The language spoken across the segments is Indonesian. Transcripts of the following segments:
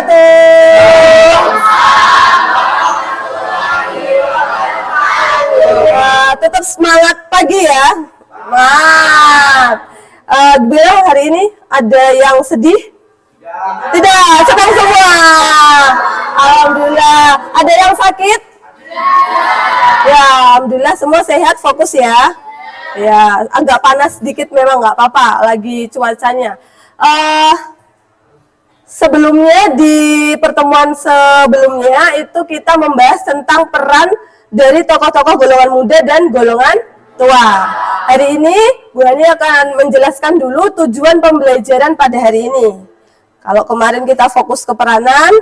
wabarakatuh. Tetap semangat pagi ya. Bilang hari ini ada yang sedih? Tidak, senang semua. Alhamdulillah. Ada yang sakit? Ya, alhamdulillah semua sehat, fokus ya. Ya, agak panas sedikit memang nggak apa-apa, lagi cuacanya. Sebelumnya di pertemuan sebelumnya itu kita membahas tentang peran dari tokoh-tokoh golongan muda dan golongan tua. Hari ini Bu Hani akan menjelaskan dulu tujuan pembelajaran pada hari ini. Kalau kemarin kita fokus ke peranan,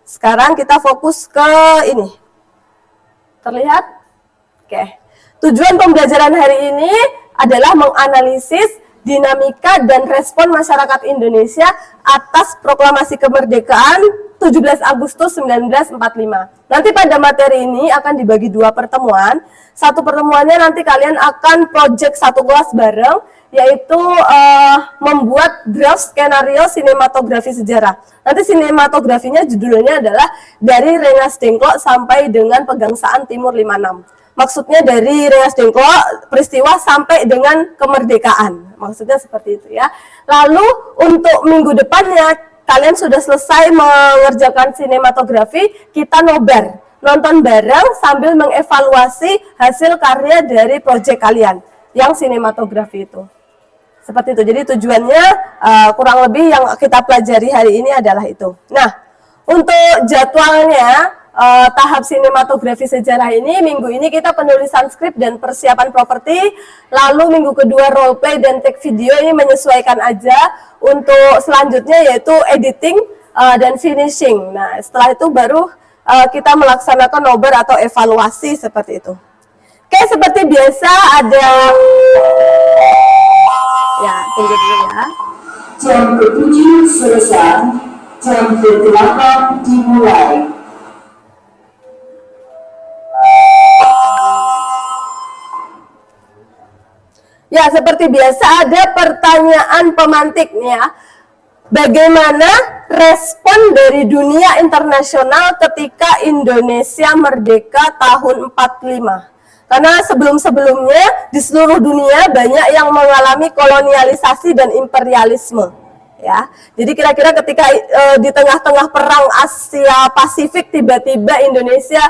sekarang kita fokus ke ini. Terlihat? Oke. Tujuan pembelajaran hari ini adalah menganalisis dinamika dan respon masyarakat Indonesia atas proklamasi kemerdekaan 17 Agustus 1945. Nanti pada materi ini akan dibagi dua pertemuan. Satu pertemuannya nanti kalian akan project satu kelas bareng, yaitu membuat draft skenario sinematografi sejarah. Nanti sinematografinya judulnya adalah dari Rengas Dengklok sampai dengan Pegangsaan Timur 56. Maksudnya dari Rengas Dengklok peristiwa sampai dengan kemerdekaan. Maksudnya seperti itu ya. Lalu untuk minggu depannya kalian sudah selesai mengerjakan sinematografi, kita nobar, nonton bareng sambil mengevaluasi hasil karya dari proyek kalian yang sinematografi itu. Seperti itu. Jadi tujuannya kurang lebih yang kita pelajari hari ini adalah itu. Nah, untuk jadwalnya tahap sinematografi sejarah ini, minggu ini kita penulisan skrip dan persiapan properti, lalu minggu kedua role play dan take video, ini menyesuaikan aja. Untuk selanjutnya yaitu editing dan finishing. Nah, setelah itu baru kita melaksanakan nobar atau evaluasi seperti itu. Oke, seperti biasa ada ya, tunggu dulu ya. Jam ke-7 selesai, jam ke-8 dimulai. Ya, seperti biasa ada pertanyaan pemantik nih ya. Bagaimana respon dari dunia internasional ketika Indonesia merdeka tahun 45? Karena sebelum-sebelumnya di seluruh dunia banyak yang mengalami kolonialisasi dan imperialisme. Ya, jadi kira-kira ketika di tengah-tengah perang Asia Pasifik tiba-tiba Indonesia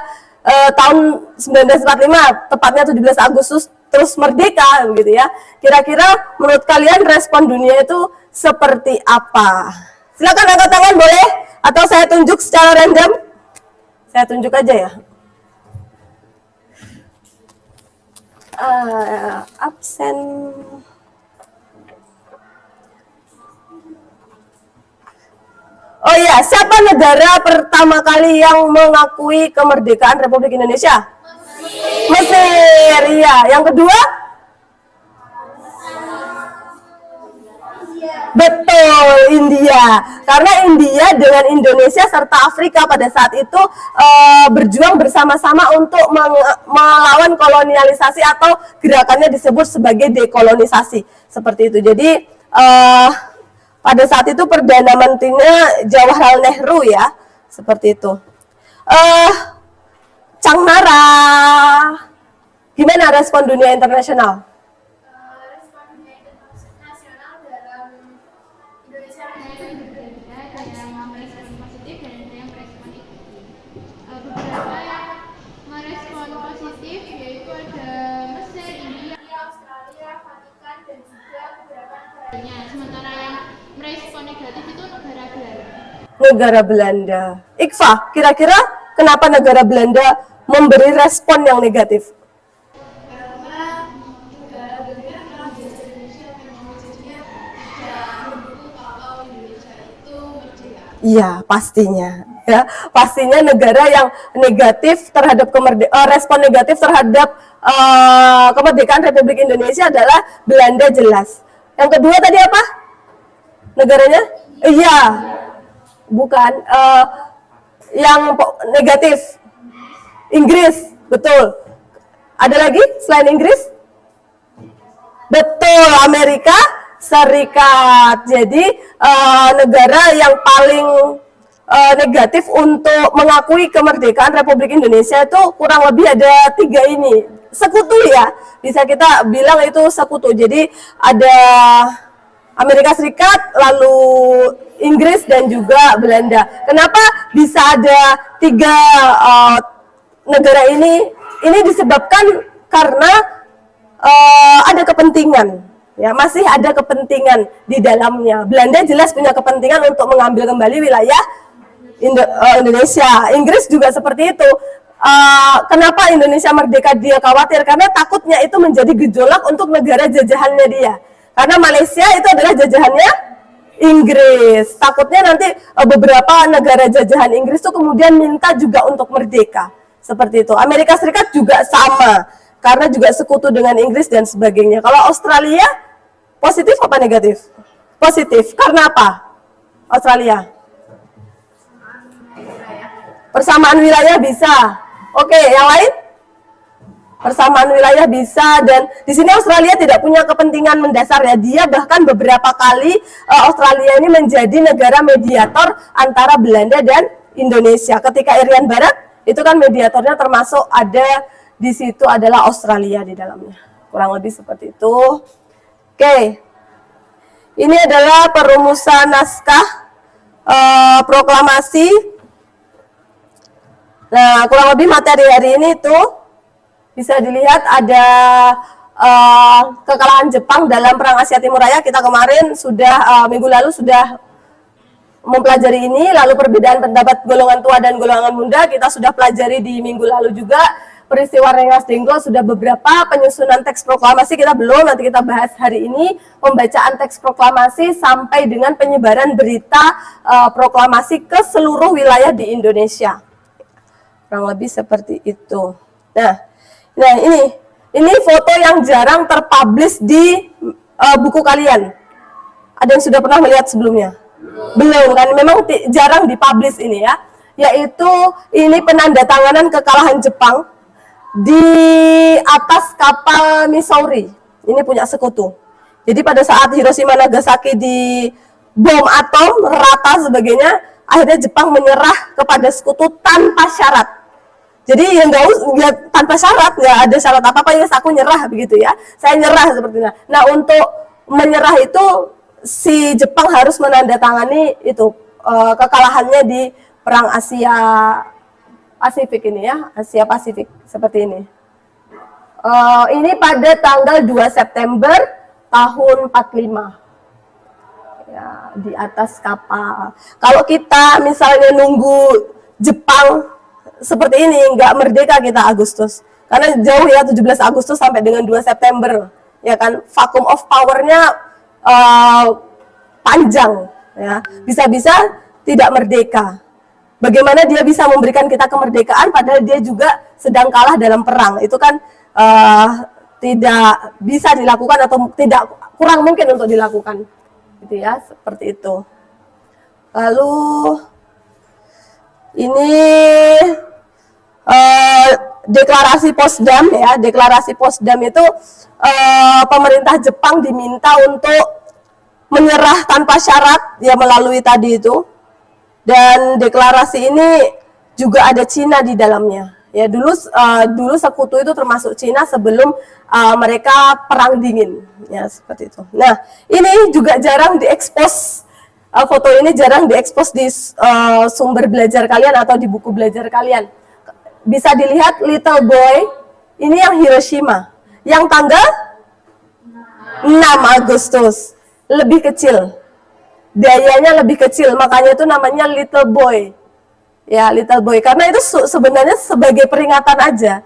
tahun 1945, tepatnya 17 Agustus terus merdeka begitu ya. Kira-kira menurut kalian respon dunia itu seperti apa? Silakan angkat tangan boleh, atau saya tunjuk secara random. Saya tunjuk aja ya. Absen. Oh iya, siapa negara pertama kali yang mengakui kemerdekaan Republik Indonesia? Mesir, iya. Yang kedua? Betul, India. Karena India dengan Indonesia serta Afrika pada saat itu berjuang bersama-sama untuk melawan kolonialisasi atau gerakannya disebut sebagai dekolonisasi. Seperti itu. Jadi pada saat itu Perdana Menterinya Jawaharlal Nehru ya. Seperti itu. Cang Nara, gimana respon dunia internasional? Respon dunia internasional dalam Indonesia yang berbeda, ada yang merespon positif dan ada yang merespon negatif. Beberapa yang merespon positif yaitu ada Mesir, India, Australia, Vatikan dan juga beberapa negaranya. Sementara yang merespon negatif itu negara Belanda. Negara Belanda. Iqfa, kira-kira kenapa negara Belanda memberi respon yang negatif? Karena negara Belanda menjajah Indonesia dan menjadinya tidak mendukung kalau Indonesia itu merdeka. Iya, pastinya. Ya, pastinya negara yang negatif terhadap respon negatif terhadap kemerdekaan Republik Indonesia adalah Belanda jelas. Yang kedua tadi apa? Negaranya? Iya. Bukan. Yang negatif. Inggris, betul. Ada lagi selain Inggris? Betul, Amerika Serikat. Jadi negara yang paling negatif untuk mengakui kemerdekaan Republik Indonesia itu kurang lebih ada 3 ini. Sekutu ya, bisa kita bilang itu sekutu. Jadi ada Amerika Serikat, lalu Inggris dan juga Belanda. Kenapa bisa ada 3 negara ini? Ini disebabkan karena ada kepentingan. Ya, masih ada kepentingan di dalamnya. Belanda jelas punya kepentingan untuk mengambil kembali wilayah Indonesia. Inggris juga seperti itu. Kenapa Indonesia merdeka dia khawatir? Karena takutnya itu menjadi gejolak untuk negara jajahannya dia. Karena Malaysia itu adalah jajahannya Inggris. Takutnya nanti beberapa negara jajahan Inggris itu kemudian minta juga untuk merdeka. Seperti itu. Amerika Serikat juga sama. Karena juga sekutu dengan Inggris dan sebagainya. Kalau Australia, positif apa negatif? Positif. Karena apa? Australia. Persamaan wilayah bisa. Oke, yang lain? Persamaan wilayah bisa, dan di sini Australia tidak punya kepentingan mendasar ya. Dia bahkan beberapa kali Australia ini menjadi negara mediator antara Belanda dan Indonesia. Ketika Irian Barat itu kan mediatornya termasuk ada di situ adalah Australia di dalamnya. Kurang lebih seperti itu. Oke. Ini adalah perumusan naskah proklamasi. Nah, kurang lebih materi hari ini tuh bisa dilihat ada kekalahan Jepang dalam Perang Asia Timur Raya. Kita kemarin sudah minggu lalu sudah mempelajari ini, lalu perbedaan pendapat golongan tua dan golongan muda kita sudah pelajari di minggu lalu juga. Peristiwa Rengas Dengklok sudah beberapa, penyusunan teks proklamasi kita belum, nanti kita bahas hari ini pembacaan teks proklamasi sampai dengan penyebaran berita proklamasi ke seluruh wilayah di Indonesia. Kurang lebih seperti itu. Nah ini foto yang jarang terpublish di buku kalian. Ada yang sudah pernah melihat sebelumnya? Belum kan? Memang jarang dipublish ini ya. Yaitu ini penandatanganan kekalahan Jepang di atas kapal Missouri. Ini punya sekutu. Jadi pada saat Hiroshima Nagasaki di bom atom rata sebagainya, akhirnya Jepang menyerah kepada sekutu tanpa syarat. Jadi yang nggak tanpa syarat, nggak ada syarat apa-apa, ya aku nyerah begitu ya. Saya nyerah sepertinya. Nah, untuk menyerah itu si Jepang harus menandatangani itu kekalahannya di Perang Asia Pasifik ini ya, Asia Pasifik seperti ini. Ini pada tanggal 2 September tahun 45. Ya, di atas kapal. Kalau kita misalnya nunggu Jepang seperti ini, nggak merdeka kita Agustus. Karena jauh ya, 17 Agustus sampai dengan 2 September. Ya kan, vacuum of power-nya panjang. Ya. Bisa-bisa tidak merdeka. Bagaimana dia bisa memberikan kita kemerdekaan padahal dia juga sedang kalah dalam perang. Itu kan tidak bisa dilakukan atau tidak, kurang mungkin untuk dilakukan. Gitu ya, seperti itu. Lalu ini deklarasi Potsdam ya. Deklarasi Potsdam itu pemerintah Jepang diminta untuk menyerah tanpa syarat ya melalui tadi itu. Dan deklarasi ini juga ada Cina di dalamnya. Ya dulu sekutu itu termasuk Cina sebelum mereka perang dingin. Ya seperti itu. Nah ini juga jarang diekspos. Foto ini jarang diekspos di sumber belajar kalian atau di buku belajar kalian. Bisa dilihat little boy ini yang Hiroshima. Yang tanggal 6 Agustus. Lebih kecil. Dayanya lebih kecil, makanya itu namanya little boy. Ya, little boy. Karena itu sebenarnya sebagai peringatan aja.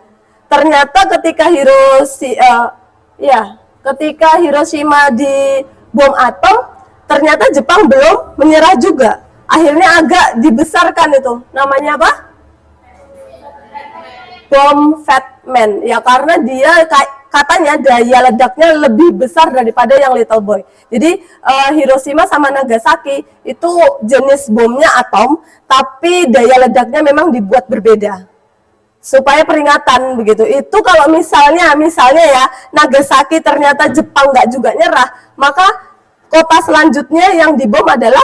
Ternyata ketika Hiroshima di bom atom, ternyata Jepang belum menyerah juga. Akhirnya agak dibesarkan itu. Namanya apa? Bom Fat Man. Ya, karena dia katanya daya ledaknya lebih besar daripada yang little boy. Jadi Hiroshima sama Nagasaki itu jenis bomnya atom, tapi daya ledaknya memang dibuat berbeda. Supaya peringatan begitu. Itu kalau misalnya ya Nagasaki ternyata Jepang nggak juga nyerah, maka kota selanjutnya yang dibom adalah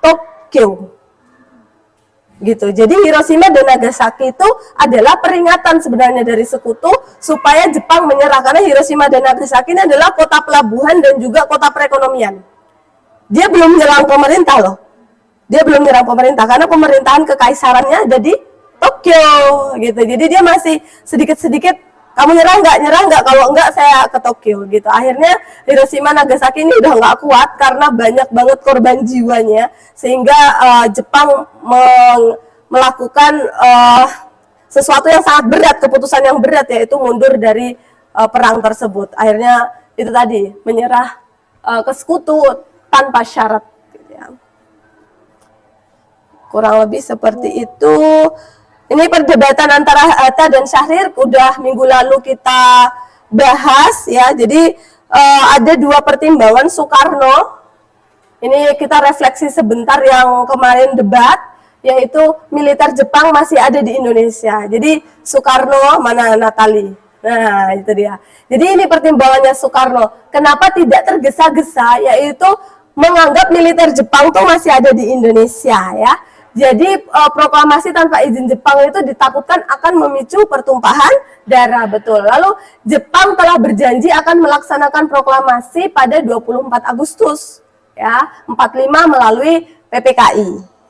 Tokyo. gitu. Jadi Hiroshima dan Nagasaki itu adalah peringatan sebenarnya dari sekutu supaya Jepang menyerah, karena Hiroshima dan Nagasaki ini adalah kota pelabuhan dan juga kota perekonomian. Dia belum menyerang pemerintah loh. Dia belum menyerang pemerintah karena pemerintahan kekaisarannya ada di Tokyo gitu. Jadi dia masih sedikit-sedikit, kamu nyerah nggak, kalau enggak saya ke Tokyo gitu. Akhirnya Hiroshima Nagasaki ini udah nggak kuat karena banyak banget korban jiwanya, sehingga Jepang melakukan sesuatu yang sangat berat, keputusan yang berat, yaitu mundur dari perang tersebut. Akhirnya itu tadi, menyerah ke sekutu tanpa syarat gitu ya. Kurang lebih seperti itu. Ini perdebatan antara Hatta dan Syahrir udah minggu lalu kita bahas ya. Jadi ada dua pertimbangan Soekarno. Ini kita refleksi sebentar yang kemarin debat, yaitu militer Jepang masih ada di Indonesia. Jadi Soekarno mana Natali. Nah, itu dia. Jadi ini pertimbangannya Soekarno. Kenapa tidak tergesa-gesa, yaitu menganggap militer Jepang tuh masih ada di Indonesia ya. Jadi proklamasi tanpa izin Jepang itu ditakutkan akan memicu pertumpahan darah, betul. Lalu Jepang telah berjanji akan melaksanakan proklamasi pada 24 Agustus ya, 45 melalui PPKI.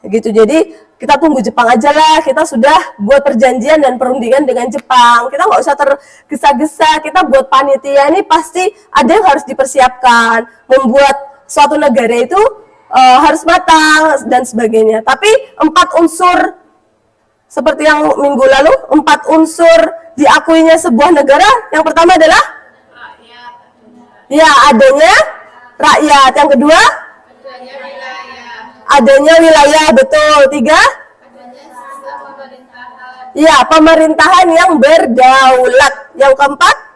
Gitu. Jadi kita tunggu Jepang aja lah, kita sudah buat perjanjian dan perundingan dengan Jepang. Kita nggak usah tergesa-gesa, kita buat panitia ini pasti ada yang harus dipersiapkan, membuat suatu negara itu harus matang dan sebagainya. Tapi 4 unsur seperti yang minggu lalu, 4 unsur diakuinya sebuah negara. Yang pertama adalah rakyat. Ya, adanya rakyat. Yang kedua, adanya wilayah, betul. 3, ya, pemerintahan yang berdaulat. Yang keempat,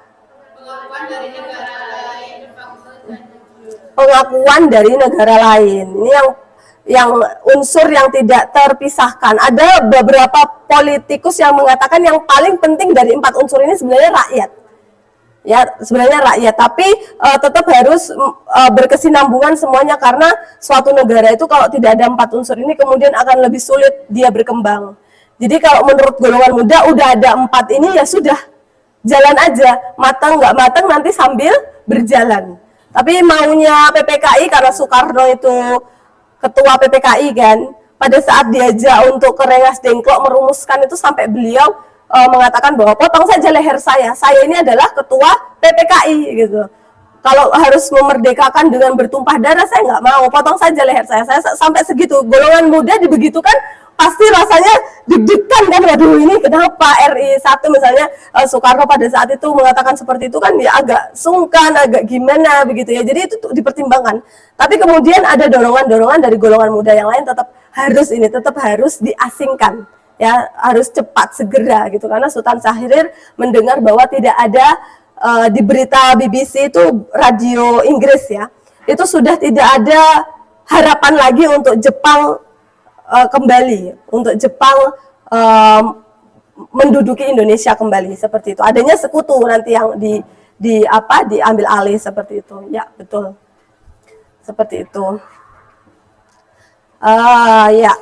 pengakuan dari negara lain. Ini yang unsur yang tidak terpisahkan. Ada beberapa politikus yang mengatakan yang paling penting dari 4 unsur ini sebenarnya rakyat. Ya, sebenarnya rakyat, tapi tetap harus berkesinambungan semuanya, karena suatu negara itu kalau tidak ada 4 unsur ini kemudian akan lebih sulit dia berkembang. Jadi kalau menurut golongan muda udah ada 4 ini ya sudah, jalan aja, matang nggak matang nanti sambil berjalan. Tapi maunya PPKI, karena Soekarno itu ketua PPKI kan, pada saat diajak untuk ke Rengas Dengklok merumuskan itu sampai beliau mengatakan bahwa potong saja leher saya ini adalah ketua PPKI gitu. Kalau harus memerdekakan dengan bertumpah darah saya nggak mau, potong saja leher saya sampai segitu. Golongan muda dibegitukan pasti rasanya deg-degan kan, waduh ini kenapa RI 1 misalnya Soekarno pada saat itu mengatakan seperti itu kan, ya agak sungkan, agak gimana begitu ya. Jadi itu dipertimbangkan. Tapi kemudian ada dorongan-dorongan dari golongan muda yang lain, tetap harus diasingkan ya, harus cepat segera gitu, karena Sultan Syahrir mendengar bahwa tidak ada di berita BBC itu radio Inggris ya, itu sudah tidak ada harapan lagi untuk Jepang kembali, untuk Jepang menduduki Indonesia kembali seperti itu. Adanya sekutu nanti yang diambil alih seperti itu. Ya, betul. Seperti itu. Ya.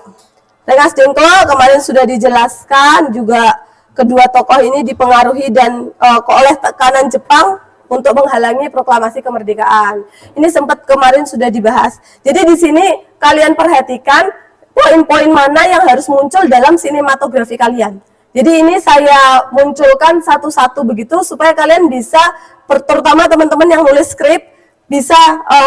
Rengas Dengklok kemarin sudah dijelaskan, juga kedua tokoh ini dipengaruhi dan oleh tekanan Jepang untuk menghalangi proklamasi kemerdekaan. Ini sempat kemarin sudah dibahas. Jadi di sini kalian perhatikan poin-poin mana yang harus muncul dalam sinematografi kalian. Jadi ini saya munculkan satu-satu begitu supaya kalian bisa, terutama teman-teman yang nulis skrip, bisa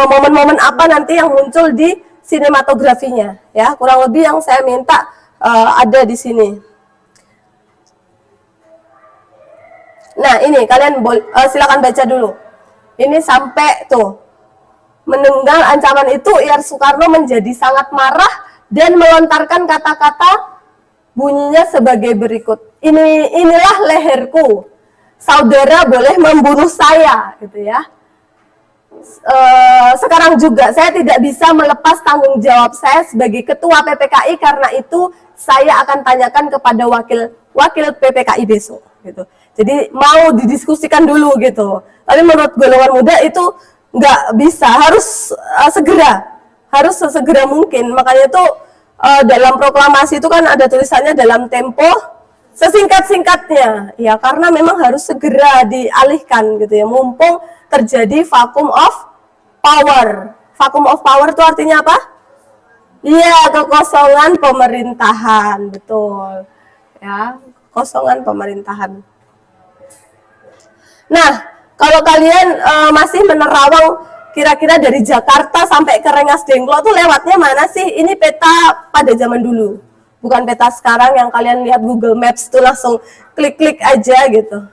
momen-momen apa nanti yang muncul di sinematografinya. Ya, kurang lebih yang saya minta ada di sini. Nah ini kalian silakan baca dulu. Ini sampai tuh, mendengar ancaman itu IR Soekarno menjadi sangat marah dan melontarkan kata-kata bunyinya sebagai berikut. Inilah leherku, saudara boleh membunuh saya, gitu ya. Sekarang juga saya tidak bisa melepas tanggung jawab saya sebagai ketua PPKI, karena itu saya akan tanyakan kepada wakil PPKI besok, gitu. Jadi mau didiskusikan dulu gitu. Tapi menurut golongan muda itu nggak bisa, harus segera, harus sesegera mungkin. Makanya itu dalam proklamasi itu kan ada tulisannya dalam tempo sesingkat-singkatnya, ya karena memang harus segera dialihkan gitu ya, mumpung terjadi vacuum of power. Vacuum of power itu artinya apa? Iya, kekosongan pemerintahan, betul. Ya, kosongan pemerintahan. Nah, kalau kalian masih menerawang kira-kira dari Jakarta sampai ke Rengas Dengklok tuh lewatnya mana sih? Ini peta pada zaman dulu. Bukan peta sekarang yang kalian lihat Google Maps tuh langsung klik-klik aja gitu.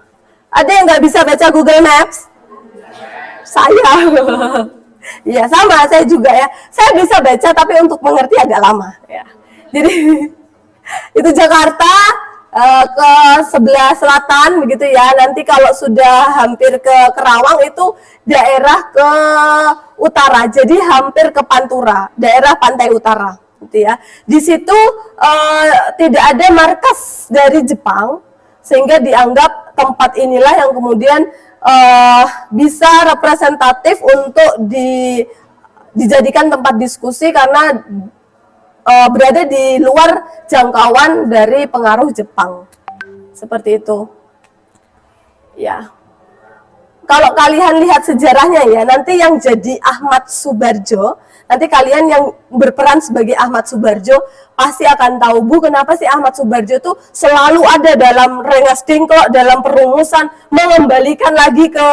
Ada yang nggak bisa baca Google Maps? Saya. Iya, sama, saya juga ya. Saya bisa baca tapi untuk mengerti agak lama ya. Jadi itu Jakarta ke sebelah selatan begitu ya. Nanti kalau sudah hampir ke Kerawang itu daerah ke utara. Jadi hampir ke Pantura, daerah pantai utara gitu ya. Di situ tidak ada markas dari Jepang sehingga dianggap tempat inilah yang kemudian bisa representatif untuk dijadikan tempat diskusi karena berada di luar jangkauan dari pengaruh Jepang. Seperti itu. Ya. Kalau kalian lihat sejarahnya ya, nanti yang jadi Ahmad Subarjo, nanti kalian yang berperan sebagai Ahmad Subarjo pasti akan tahu, Bu, kenapa sih Ahmad Subarjo itu selalu ada dalam Rengas Dengklok, dalam perumusan, mengembalikan lagi ke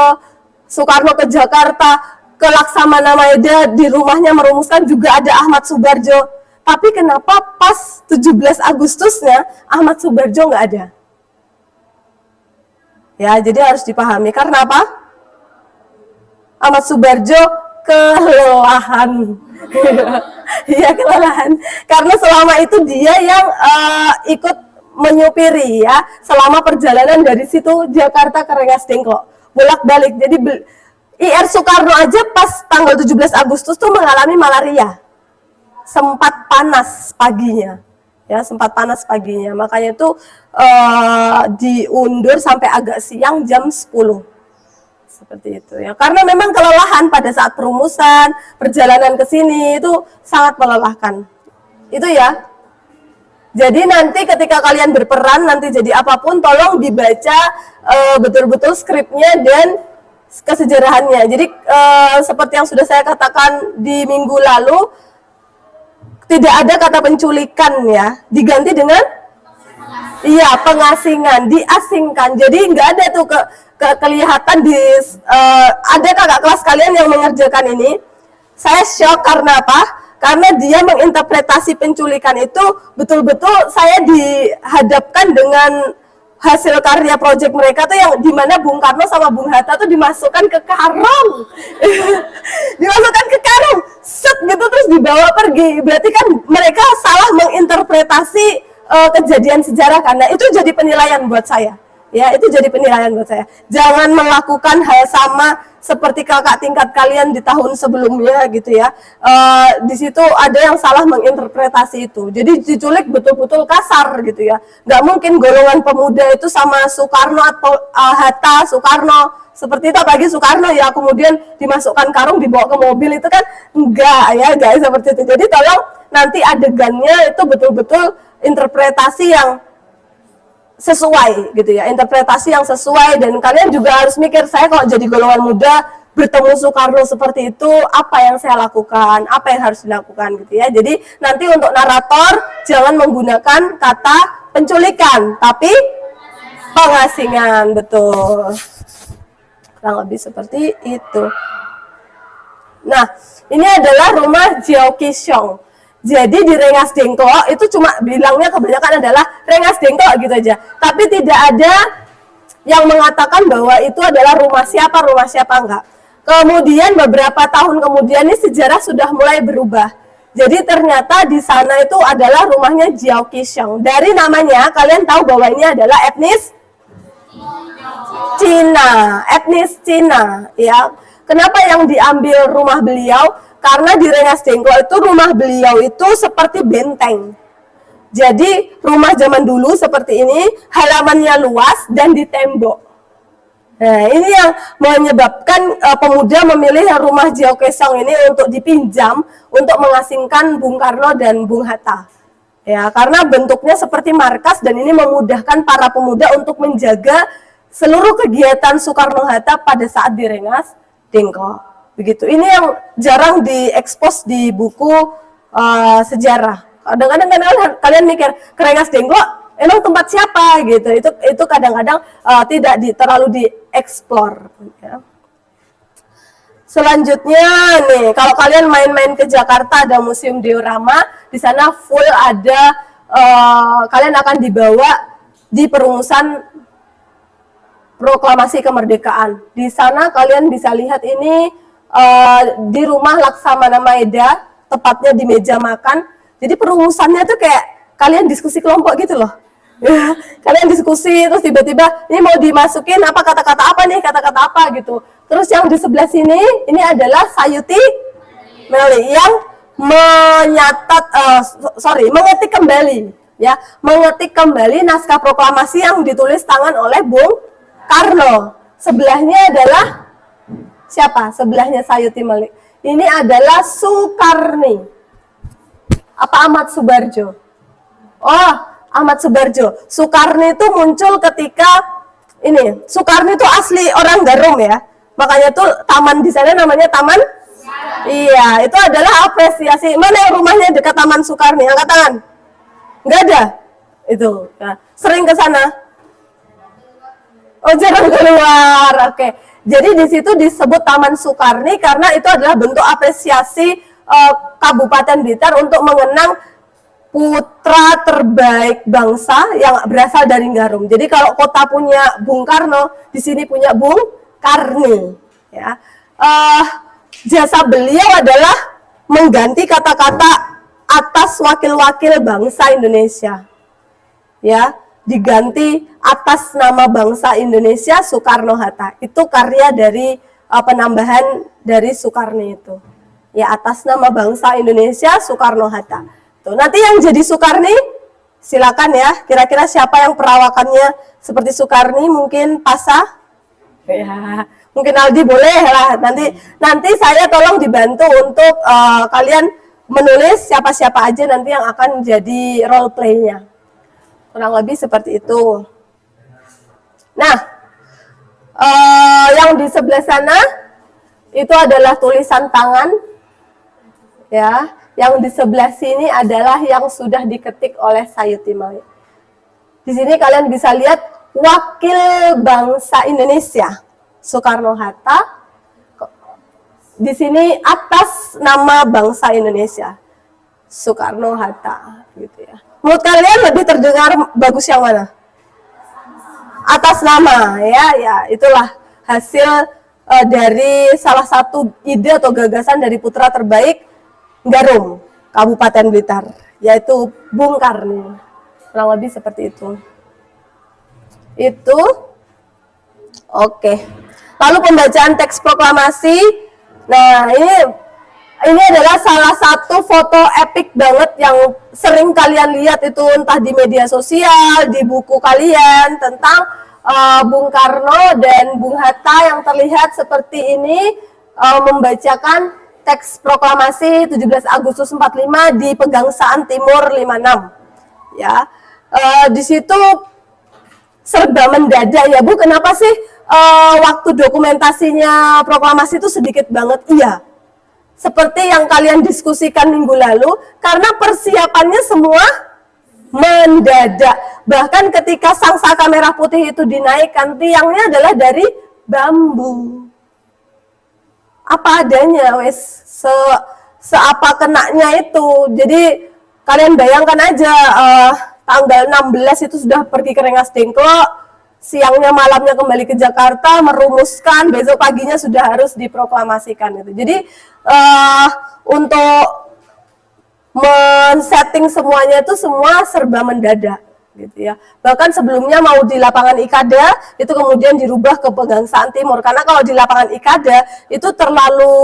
Soekarno ke Jakarta, ke Laksamana Maeda, di rumahnya merumuskan juga ada Ahmad Subarjo. Tapi kenapa pas 17 Agustusnya Ahmad Subarjo nggak ada? Ya, jadi harus dipahami. Karena apa? Ahmad Subarjo kelelahan. Iya, kelelahan. Karena selama itu dia yang ikut menyupiri ya, selama perjalanan dari situ Jakarta ke Rengas Dengklok. Bolak-balik. Jadi IR Soekarno aja pas tanggal 17 Agustus tuh mengalami malaria. Sempat panas paginya. Ya, sempat panas paginya. Makanya itu diundur sampai agak siang jam 10. Seperti itu ya, karena memang kelelahan pada saat perumusan, perjalanan ke sini itu sangat melelahkan. Itu ya. Jadi nanti ketika kalian berperan nanti jadi apapun, tolong dibaca betul-betul skripnya dan kesejarahannya. Jadi seperti yang sudah saya katakan di minggu lalu, tidak ada kata penculikan ya, diganti dengan pengasingan, diasingkan. Jadi nggak ada tuh kelihatan di ada kakak kelas kalian yang mengerjakan ini. Saya shock karena apa? Karena dia menginterpretasi penculikan itu betul-betul saya dihadapkan dengan hasil karya proyek mereka tuh yang dimana Bung Karno sama Bung Hatta tuh dimasukkan ke karung. Dimasukkan ke karung, set gitu terus dibawa pergi. Berarti kan mereka salah menginterpretasi kejadian sejarah, karena itu jadi penilaian buat saya. Ya, itu jadi penilaian buat saya. Jangan melakukan hal sama seperti kakak tingkat kalian di tahun sebelumnya gitu ya. Di situ ada yang salah menginterpretasi itu. Jadi diculik betul-betul kasar gitu ya. Nggak mungkin golongan pemuda itu sama Soekarno atau Hatta, Soekarno seperti itu, apalagi Soekarno ya kemudian dimasukkan karung dibawa ke mobil, itu kan enggak ya guys, seperti itu. Jadi tolong nanti adegannya itu betul-betul interpretasi yang sesuai gitu ya, interpretasi yang sesuai. Dan kalian juga harus mikir, saya kalau jadi golongan muda bertemu Soekarno seperti itu, apa yang saya lakukan, apa yang harus dilakukan gitu ya. Jadi nanti untuk narator jangan menggunakan kata penculikan, tapi pengasingan, betul. Kurang lebih seperti itu. Nah, ini adalah rumah Jiao Qishong. Jadi di Rengas Dengklok itu cuma bilangnya kebanyakan adalah Rengas Dengklok gitu aja. Tapi tidak ada yang mengatakan bahwa itu adalah rumah siapa enggak. Kemudian beberapa tahun kemudian ini sejarah sudah mulai berubah. Jadi ternyata di sana itu adalah rumahnya Jiao Qishong. Dari namanya kalian tahu bahwa ini adalah etnis Cina, etnis Cina ya. Kenapa yang diambil rumah beliau? Karena di Rengas Dengklok itu rumah beliau itu seperti benteng. Jadi rumah zaman dulu seperti ini, halamannya luas dan ditembok. Nah, ini yang menyebabkan pemuda memilih rumah Jiao Qishong ini untuk dipinjam untuk mengasingkan Bung Karno dan Bung Hatta. Ya, karena bentuknya seperti markas dan ini memudahkan para pemuda untuk menjaga seluruh kegiatan Soekarno-Hatta pada saat di Rengas Dengklok. Begitu. Ini yang jarang diekspos di buku sejarah. Kadang-kadang kalian mikir Rengas Dengklok emang tempat siapa gitu. Itu kadang-kadang tidak terlalu dieksplor. Ya. Selanjutnya nih, kalau kalian main-main ke Jakarta ada Museum Diorama, di sana full ada kalian akan dibawa di perumusan Proklamasi Kemerdekaan. Di sana kalian bisa lihat ini di rumah Laksamana Maeda, tepatnya di meja makan. Jadi perumusannya tuh kayak kalian diskusi kelompok gitu loh. Kalian diskusi terus tiba-tiba ini mau dimasukin apa kata-kata apa nih, kata-kata apa gitu. Terus yang di sebelah sini ini adalah Sayuti Meli yang mengetik kembali ya, mengetik kembali naskah proklamasi yang ditulis tangan oleh Bung Karno. Sebelahnya adalah siapa? Sebelahnya Sayuti Meli. Ini adalah Sukarni. Apa Ahmad Subarjo? Oh, Ahmad Subarjo. Sukarni itu muncul ketika ini. Sukarni itu asli orang Garum ya. Makanya tuh taman di sana namanya Taman. Iya, itu adalah apresiasi. Mana yang rumahnya dekat Taman Sukarni? Angkat tangan. Enggak ada. Itu. Ya. Sering ke sana. Oh, jarang keluar. Oke. Jadi di situ disebut Taman Sukarni karena itu adalah bentuk apresiasi Kabupaten Blitar untuk mengenang putra terbaik bangsa yang berasal dari Garum. Jadi kalau kota punya Bung Karno, di sini punya Bung Karni. Ya. Jasa beliau adalah mengganti kata-kata atas wakil-wakil bangsa Indonesia. Ya, diganti atas nama bangsa Indonesia Soekarno-Hatta. Itu karya dari penambahan dari Sukarni itu. Ya, atas nama bangsa Indonesia Soekarno-Hatta. Tuh, nanti yang jadi Sukarni silakan ya. Kira-kira siapa yang perawakannya seperti Sukarni? Mungkin Pasha? Ya, mungkin Aldi boleh lah. Nanti saya tolong dibantu untuk kalian menulis siapa-siapa aja nanti yang akan jadi role play-nya. Kurang lebih seperti itu. Nah, yang di sebelah sana itu adalah tulisan tangan. Ya, yang di sebelah sini adalah yang sudah diketik oleh Sayuti Meli. Di sini kalian bisa lihat wakil bangsa Indonesia Soekarno-Hatta, di sini atas nama bangsa Indonesia Soekarno-Hatta, gitu ya. Menurut kalian lebih terdengar bagus yang mana? Atas nama, ya itulah hasil dari salah satu ide atau gagasan dari putra terbaik Garum, Kabupaten Blitar, yaitu Bung Karni. Kurang lebih seperti itu. Itu oke. Lalu pembacaan teks proklamasi. Nah, ini adalah salah satu foto epik banget yang sering kalian lihat itu entah di media sosial, di buku kalian tentang Bung Karno dan Bung Hatta yang terlihat seperti ini membacakan teks proklamasi 17 Agustus 45 di Pegangsaan Timur 56. Ya. Di situ serba mendadak ya Bu, kenapa sih waktu dokumentasinya proklamasi itu sedikit banget? Iya, seperti yang kalian diskusikan minggu lalu, karena persiapannya semua mendadak. Bahkan ketika sang saka merah putih itu dinaikkan, tiangnya adalah dari bambu. Apa adanya, wes seapa kenanya itu. Jadi kalian bayangkan aja tanggal 16 itu sudah pergi ke Rengas Dengklok, siangnya malamnya kembali ke Jakarta, merumuskan, besok paginya sudah harus diproklamasikan itu. Jadi untuk men-setting semuanya itu semua serba mendadak gitu ya. Bahkan sebelumnya mau di lapangan Ikada itu kemudian dirubah ke Pegangsaan Timur karena kalau di lapangan Ikada itu terlalu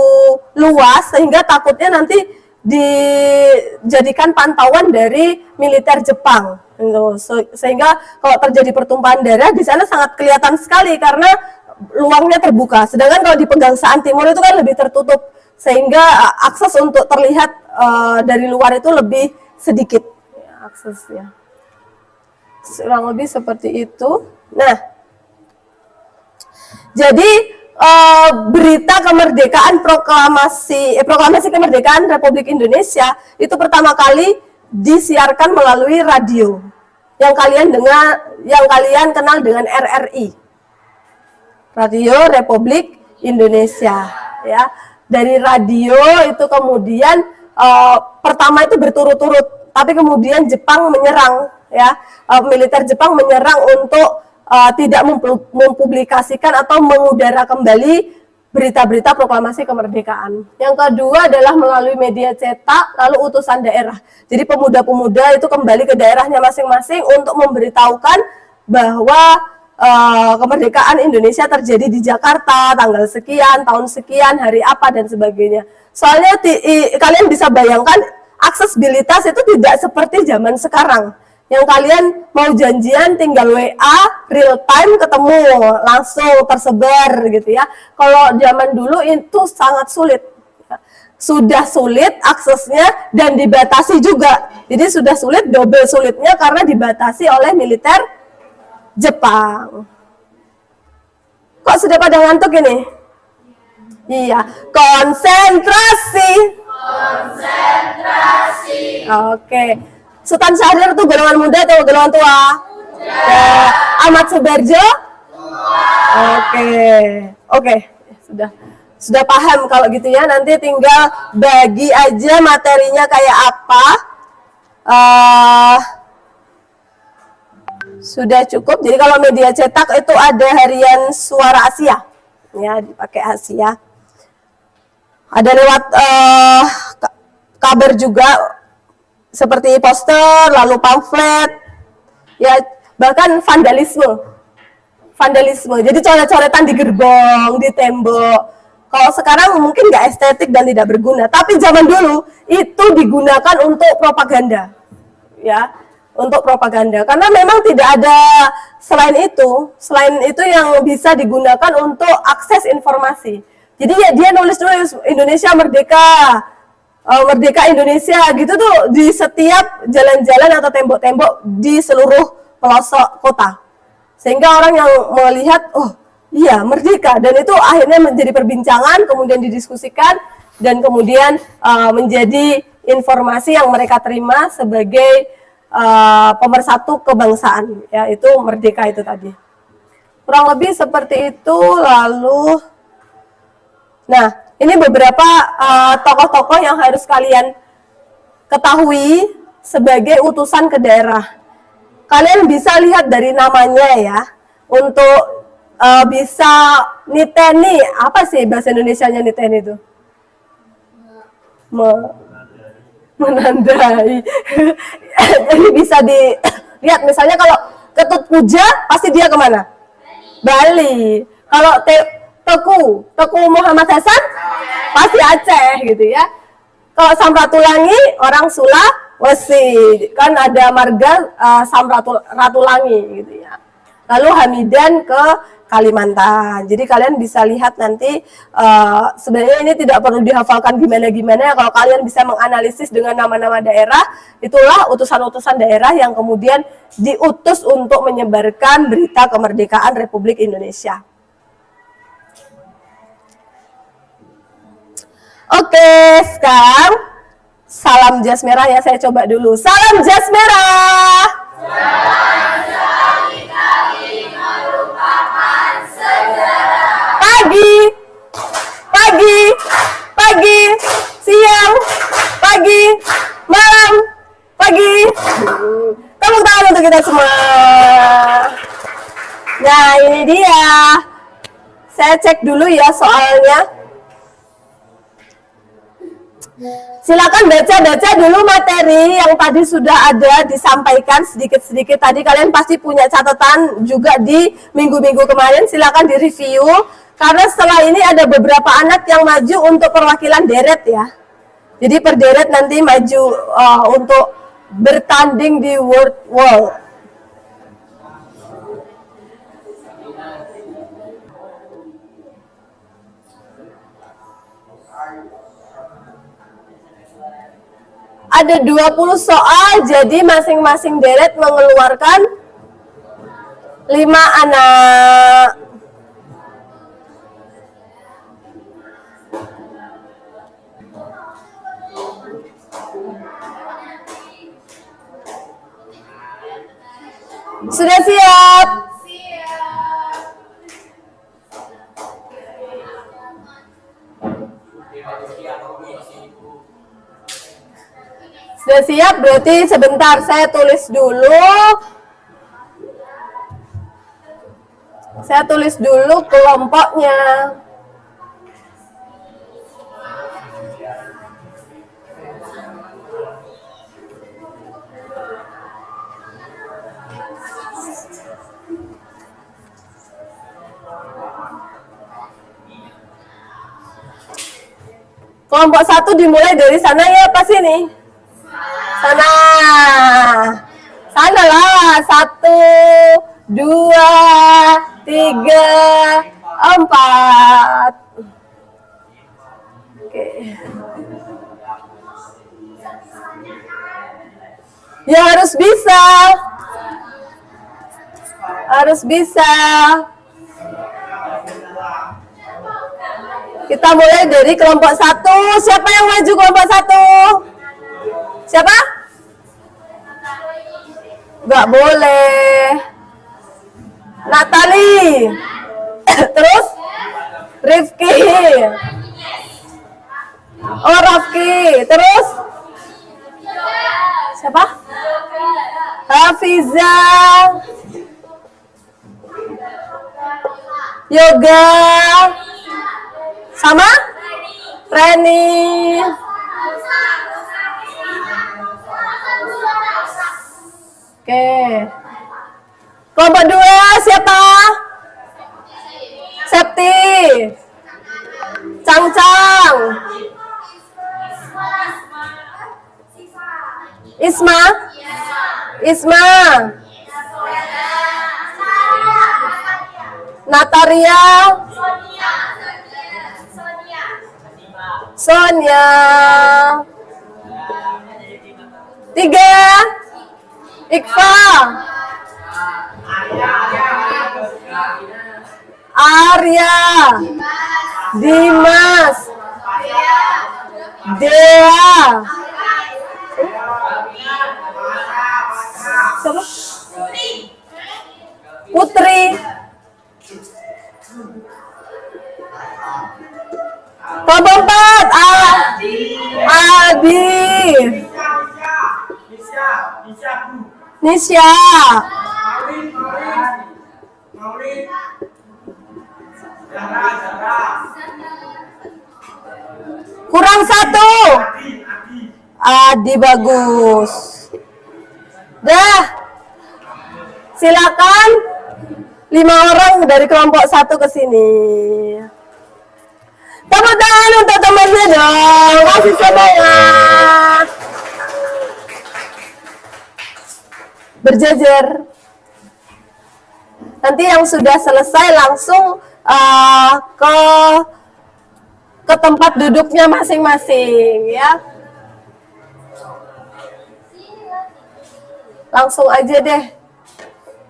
luas sehingga takutnya nanti dijadikan pantauan dari militer Jepang gitu. Sehingga kalau terjadi pertumpahan darah di sana sangat kelihatan sekali karena luangnya terbuka. Sedangkan kalau di Pegangsaan Timur itu kan lebih tertutup sehingga akses untuk terlihat dari luar itu lebih sedikit. aksesnya. Kurang lebih seperti itu. Nah, jadi berita kemerdekaan proklamasi kemerdekaan Republik Indonesia itu pertama kali disiarkan melalui radio yang kalian kenal dengan RRI, Radio Republik Indonesia, ya. Dari radio itu kemudian pertama itu berturut-turut, tapi kemudian Jepang menyerang, ya, militer Jepang menyerang untuk tidak mempublikasikan atau mengudara kembali berita-berita proklamasi kemerdekaan. Yang kedua adalah melalui media cetak, lalu utusan daerah. Jadi pemuda-pemuda itu kembali ke daerahnya masing-masing untuk memberitahukan bahwa kemerdekaan Indonesia terjadi di Jakarta, tanggal sekian, tahun sekian, hari apa, dan sebagainya. Soalnya kalian bisa bayangkan aksesibilitas itu tidak seperti zaman sekarang. Yang kalian mau janjian tinggal WA, real time ketemu, langsung tersebar gitu ya. Kalau zaman dulu itu sangat sulit. Sudah sulit aksesnya dan dibatasi juga. Jadi sudah sulit, double sulitnya karena dibatasi oleh militer Jepang. Kok sudah pada ngantuk ini? Iya, konsentrasi. Oke. Sultan Syahrir itu golongan muda atau golongan tua? Muda. Ahmad Subarjo? Tua. Oke, sudah paham kalau gitu ya. Nanti tinggal bagi aja materinya kayak apa. Sudah cukup. Jadi kalau media cetak itu ada harian Suara Asia, ya, dipakai Asia. Ada lewat kabar juga, seperti poster, lalu pamflet, ya, bahkan vandalisme. Jadi coret-coretan di gerbong, di tembok. Kalau sekarang mungkin nggak estetik dan tidak berguna, tapi zaman dulu itu digunakan untuk propaganda, ya, untuk propaganda. Karena memang tidak ada selain itu yang bisa digunakan untuk akses informasi. Jadi ya dia nulis Indonesia merdeka. Merdeka Indonesia gitu tuh di setiap jalan-jalan atau tembok-tembok di seluruh pelosok kota, sehingga orang yang melihat, oh iya merdeka, dan itu akhirnya menjadi perbincangan, kemudian didiskusikan, dan kemudian menjadi informasi yang mereka terima sebagai pemersatu kebangsaan, ya, itu merdeka itu tadi. Kurang lebih seperti itu. Lalu, nah, ini beberapa tokoh-tokoh yang harus kalian ketahui sebagai utusan ke daerah. Kalian bisa lihat dari namanya ya, untuk bisa niteni, apa sih bahasa Indonesianya niteni itu? Menandai. Jadi bisa dilihat, misalnya kalau Ketut Puja, pasti dia kemana? Bali. Kalau Teku Muhammad Hasan pasti Aceh gitu ya. Kalau Samratulangi orang Sulawesi, kan ada marga Samratulangi gitu ya. Lalu Hamidan ke Kalimantan. Jadi kalian bisa lihat nanti, sebenarnya ini tidak perlu dihafalkan gimana-gimana. Kalau kalian bisa menganalisis dengan nama-nama daerah, itulah utusan-utusan daerah yang kemudian diutus untuk menyebarkan berita kemerdekaan Republik Indonesia. Oke, sekarang salam jas merah ya, saya coba dulu. Salam jas merah. Pagi, siang, pagi, malam, pagi. Tepuk tangan untuk kita semua. Nah, ini dia. Saya cek dulu ya soalnya. Silakan baca-baca dulu materi yang tadi sudah ada disampaikan sedikit-sedikit. Tadi kalian pasti punya catatan juga di minggu-minggu kemarin. Silakan direview, karena setelah ini ada beberapa anak yang maju untuk perwakilan deret ya. Jadi per deret nanti maju untuk bertanding di World Wall. Ada 20 soal, jadi masing-masing deret mengeluarkan 5 anak. Sudah siap? Sudah siap, berarti sebentar saya tulis dulu. Saya tulis dulu kelompoknya. Kelompok 1 dimulai dari sana ya, pas ini. Sana. Sana lah. 1, 2, 3, 4. Oke. Ya harus bisa. Harus bisa. Kita mulai dari kelompok 1. Siapa yang maju kelompok 1? Siapa? Gak boleh. Natali. Terus? Rifki. Oh, Rafki. Terus? Siapa? Hafiza. Yoga. Sama? Reni. Oke. Kelompok 2 siapa? Septi. Cang-cang. Isma. Isma. Nataria. Sonia. 3. Iqfa. Arya. Dimas. Dea. Siapa? Putri. Kelompok 4. Adi. Nisya. Kurang 1. Adi bagus. Dah. Silakan 5 orang dari kelompok 1 ke sini. Tepuk tangan untuk temannya dong. Kasih semangat. Berjejer. Nanti yang sudah selesai langsung ke tempat duduknya masing-masing ya. Langsung aja deh.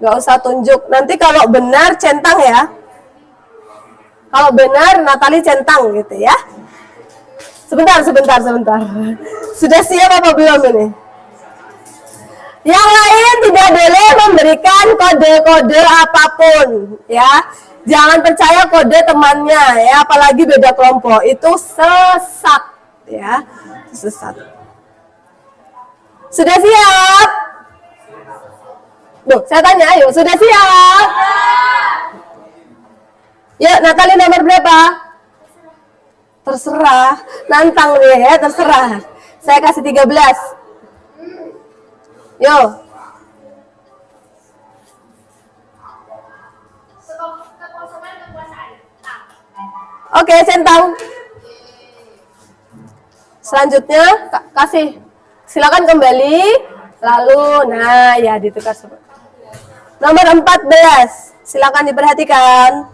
Nggak usah tunjuk. Nanti kalau benar centang ya. Kalau benar Natali centang gitu ya. Sebentar. Sudah siap apa belum ini? Yang lain tidak boleh memberikan kode-kode apapun ya. Jangan percaya kode temannya ya, apalagi beda kelompok. Itu sesat ya. Sesat. Sudah siap? Duh, saya tanya, ayo, sudah siap? Ya, Natali nomor berapa? Terserah. Nantang deh ya, terserah. Saya kasih 13. Yo. Oke, centang. Selanjutnya kasih. Silakan kembali. Lalu, nah ya ditukar. Nomor 14. Silakan diperhatikan.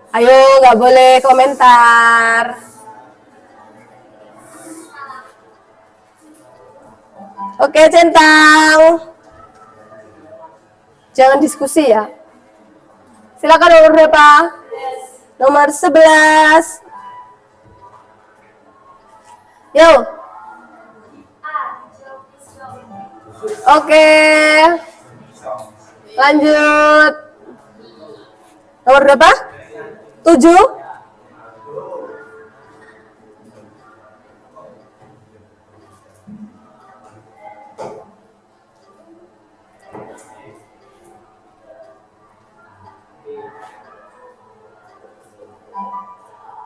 Ayo, nggak boleh komentar. Oke, centang. Jangan diskusi ya. Silakan nomor berapa? Nomor 11. Yo. Oke. Lanjut. Nomor berapa? 7.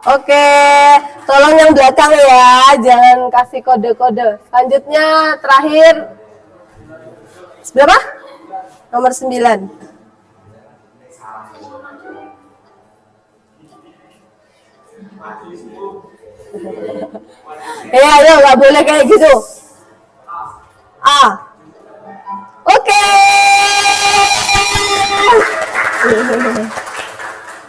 Oke, tolong yang belakang ya, jangan kasih kode-kode. Selanjutnya, terakhir. Berapa? Nomor 9. Ayo, nggak boleh kayak gitu. A. Oke.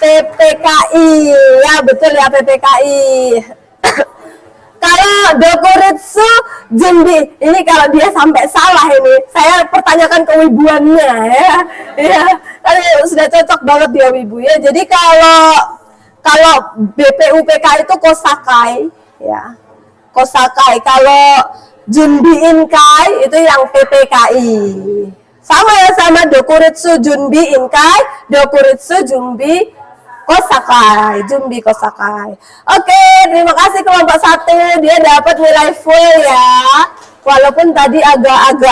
PPKI, ya betul ya PPKI. Kalau Dokuritsu Junbi, ini kalau dia sampai salah ini, saya pertanyakan kewibuannya ya. Ya, kan sudah cocok banget dia wibu ya. Jadi kalau BPUPK itu kosakai ya. Kosakai. Kalau Junbi Inkai itu yang PPKI. Sama ya sama Dokuritsu Junbi Inkai, Dokuritsu Junbi Kosakai, Junbi Kosakai. Oke, terima kasih kelompok 1, dia dapat nilai full ya. Walaupun tadi agak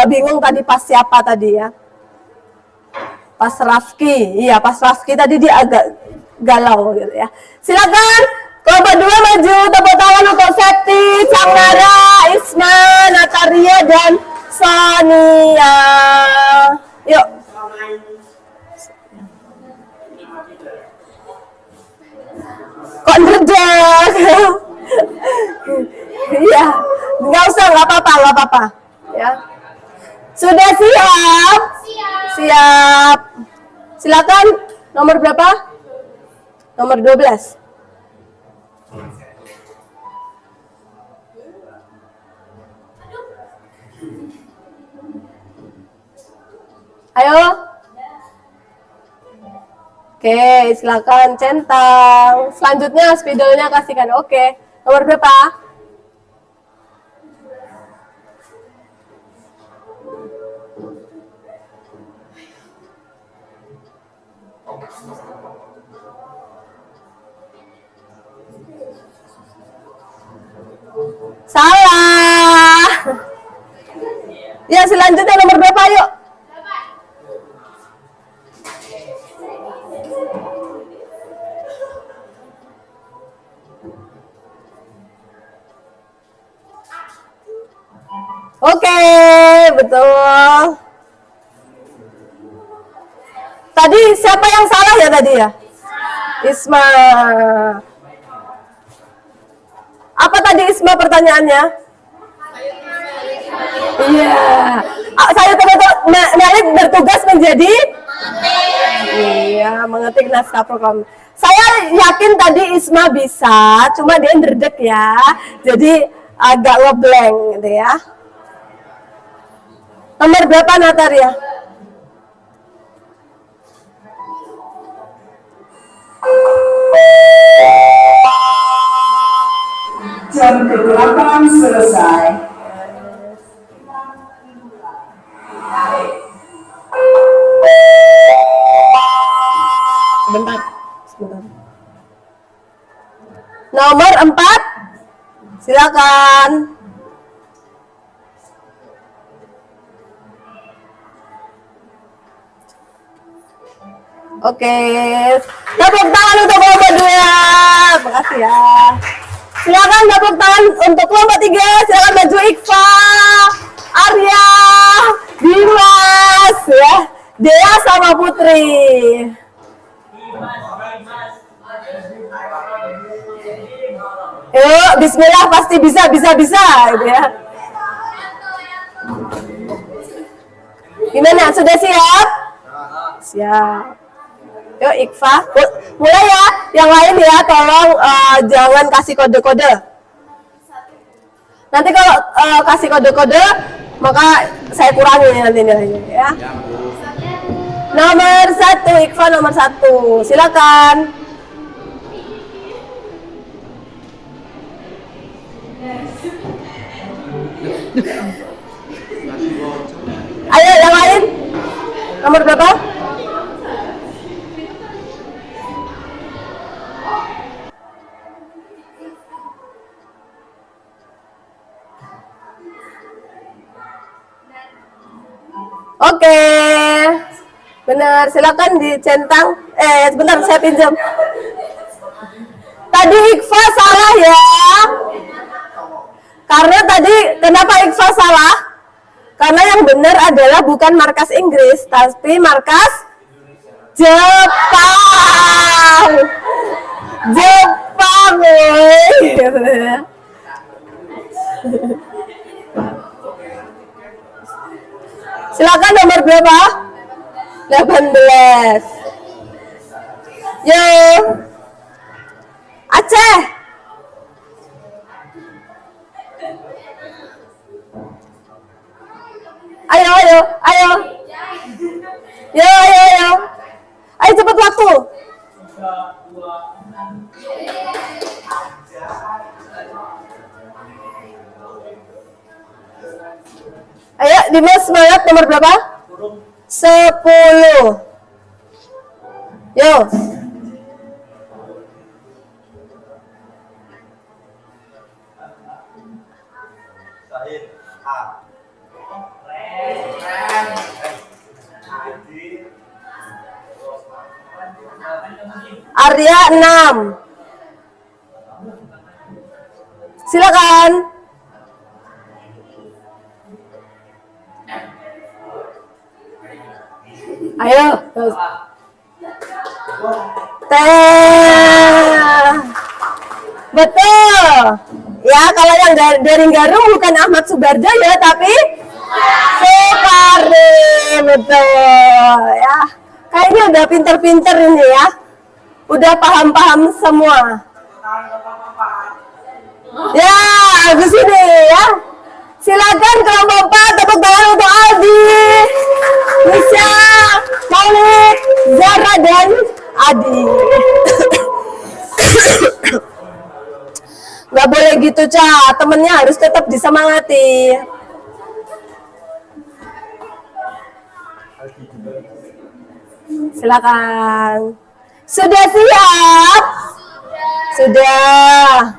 bingung tadi pas siapa tadi ya. Pas Rafki, iya pas Rafki tadi dia agak galau gitu ya. Silakan kelompok 2 maju, tepuk tangan untuk Septi, Canggara, Isma, Nataria dan Sonia. Yuk. Kok nerdek? Iya, nggak usah, nggak apa-apa. Ya. Sudah siap? Siap. Silakan, nomor berapa? Nomor 12. Ayo. Oke, silakan centang. Selanjutnya spidolnya kasihkan. Oke, nomor berapa? Salah. Ya, selanjutnya nomor berapa, yuk? Oke, betul. Tadi siapa yang salah ya tadi ya? Isma. Apa tadi Isma pertanyaannya? Iya. Saya teman-teman Melik bertugas menjadi iya, mengetik naskah proklamasi. Saya yakin tadi Isma bisa, cuma dia ndredeg ya. Jadi agak ngeblank gitu ya. Nomor berapa Nataria? Jam ke-8 selesai. Sebentar. Nomor 4. Silakan. Oke, tepuk tangan untuk kelompok 2. Makasih ya. Silakan tepuk tangan untuk kelompok 3. Silakan maju Iqfa, Arya, Dimas, ya, Dea sama Putri. Yuk, Bismillah pasti bisa gitu ya. Gimana? Sudah siap? Siap. Yuk Iqfa, mulai ya. Yang lain ya, tolong jangan kasih kode-kode. Nanti kalau kasih kode-kode, maka saya kurangi nanti nilainya ya. Nomor 1, Iqfa nomor 1. Silakan. Ayo yang lain. Nomor berapa? Oke. Benar, silakan dicentang. Sebentar saya pinjam. Tadi Iqfa salah ya. Karena tadi kenapa Iqfa salah? Karena yang benar adalah bukan markas Inggris, tapi markas Jepang. Jepang, woy. Silakan nomor berapa? 18. Yo. Aceh. Ayo. Yo. Ayo cepat waktu. Ayo, Dimas semangat, nomor berapa? 10. Yo. Arya 6. Silakan. Ayo. Betul. Ya, kalau yang dari Garum bukan Ahmad Subarjo ya, tapi Soekardi. Betul. Ya. Kayaknya udah pinter-pinter ini ya. Udah paham-paham semua. Ya, habis ini ya. Silakan kelompok 4, tepuk tangan untuk Aldi, Nisha, Maulid, Zara dan Adi. Gak boleh gitu, Ca. Temennya harus tetap disemangati. Silakan. Sudah siap? Sudah.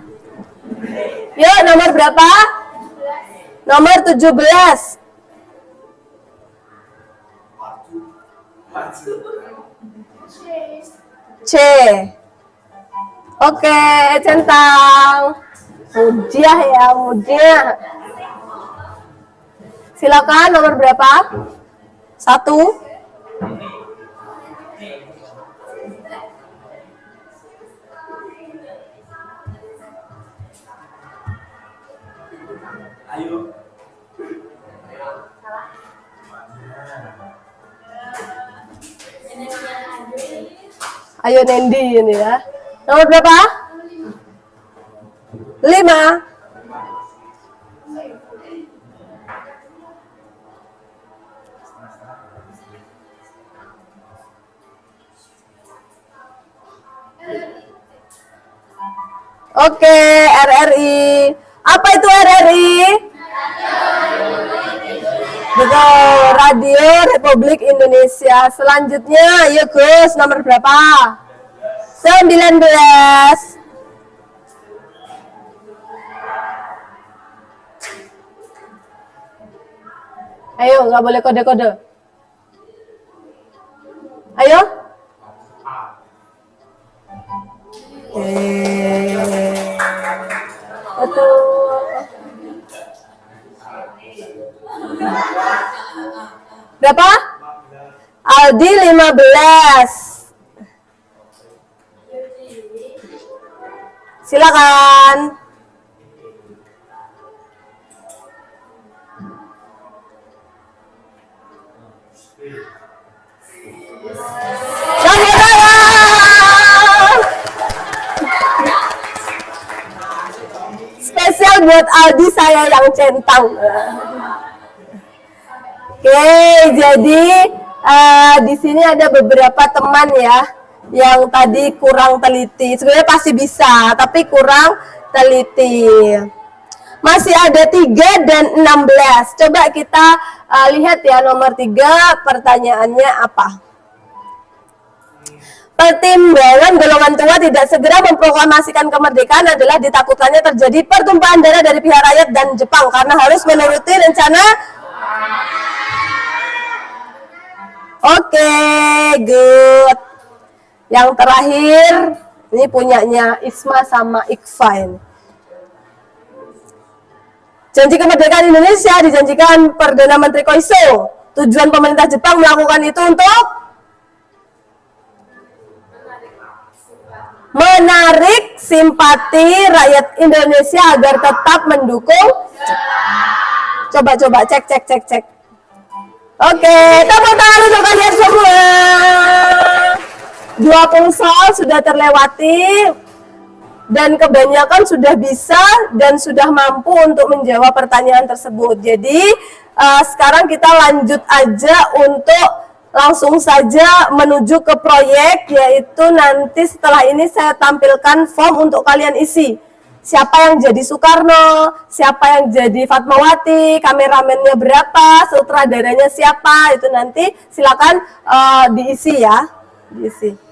Yuk, nomor berapa? Nomor 17. C. Oke, centang. Mudiah ya, mudiah. Silakan nomor berapa? 1. Ayo Nendi ini ya. Nomor berapa? 5. Oke, RRI. Apa itu RRI? Betul, Radio Republik Indonesia. Selanjutnya, yuk Gus, nomor berapa? 19. Ayo, nggak boleh kode-kode. Ayo. Betul. Berapa? Aldi 15. Silakan. Tepuk tangan. Menurut Aldi saya yang centang. Oke, jadi di sini ada beberapa teman ya yang tadi kurang teliti. Sebenarnya pasti bisa, tapi kurang teliti. Masih ada 3 dan 16. Coba kita lihat ya nomor 3 pertanyaannya apa. Pertimbangan golongan tua tidak segera memproklamasikan kemerdekaan adalah ditakutkannya terjadi pertumpahan darah dari pihak rakyat dan Jepang karena harus menuruti rencana. Oke, good. Yang terakhir, ini punyanya Isma sama Ikfain. Janji kemerdekaan Indonesia dijanjikan Perdana Menteri Koiso. Tujuan pemerintah Jepang melakukan itu untuk menarik simpati rakyat Indonesia agar tetap mendukung. Coba cek. Oke, tepuk tangan untuk kalian semua. 20 soal sudah terlewati dan kebanyakan sudah bisa dan sudah mampu untuk menjawab pertanyaan tersebut. Jadi sekarang kita lanjut aja untuk langsung saja menuju ke proyek, yaitu nanti setelah ini saya tampilkan form untuk kalian isi. Siapa yang jadi Soekarno, siapa yang jadi Fatmawati, kameramennya berapa, sutradaranya siapa, itu nanti silakan diisi ya, diisi.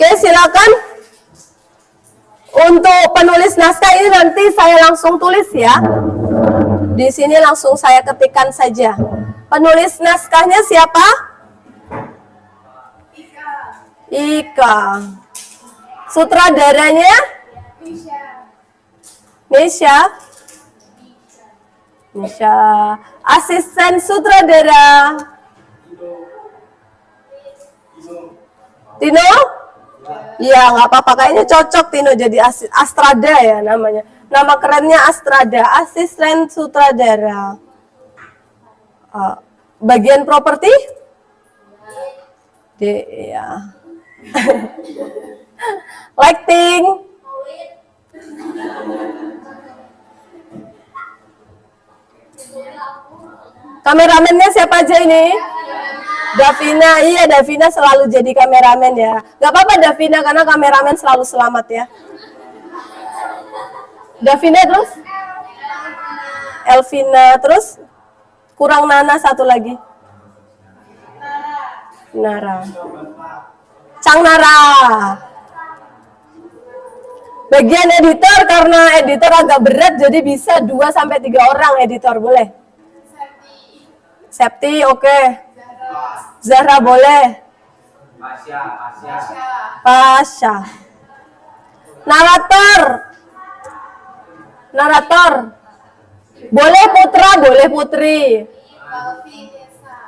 Oke, silakan. Untuk penulis naskah ini nanti saya langsung tulis ya. Di sini langsung saya ketikkan saja. Penulis naskahnya siapa? Ika. Sutradaranya? Nisha. Asisten sutradara? Tino? Iya, nggak apa-apa. Kayaknya cocok Tino jadi Astrada ya namanya. Nama kerennya Astrada, asisten sutradara. Bagian properti? D, ya. Lighting? Kameramennya siapa aja ini? Davina, iya Davina selalu jadi kameramen ya. Gak apa-apa Davina karena kameramen selalu selamat ya. Davina terus? Elvina terus? Kurang Nana satu lagi. Nara. Cang Nara. Bagian editor karena editor agak berat jadi bisa 2-3 orang editor boleh. Septi oke. Zahra boleh. Pasha. Narator. Boleh Putra, boleh Putri.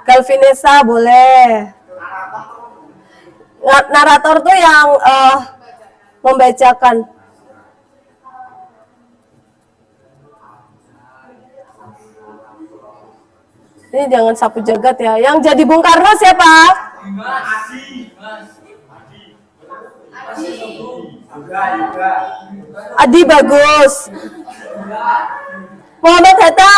Galvinesa boleh. Narator tuh yang membacakan. Ini jangan sapu jagat ya. Yang jadi Bung Karno siapa? Adi bagus. Muhammad Hatta.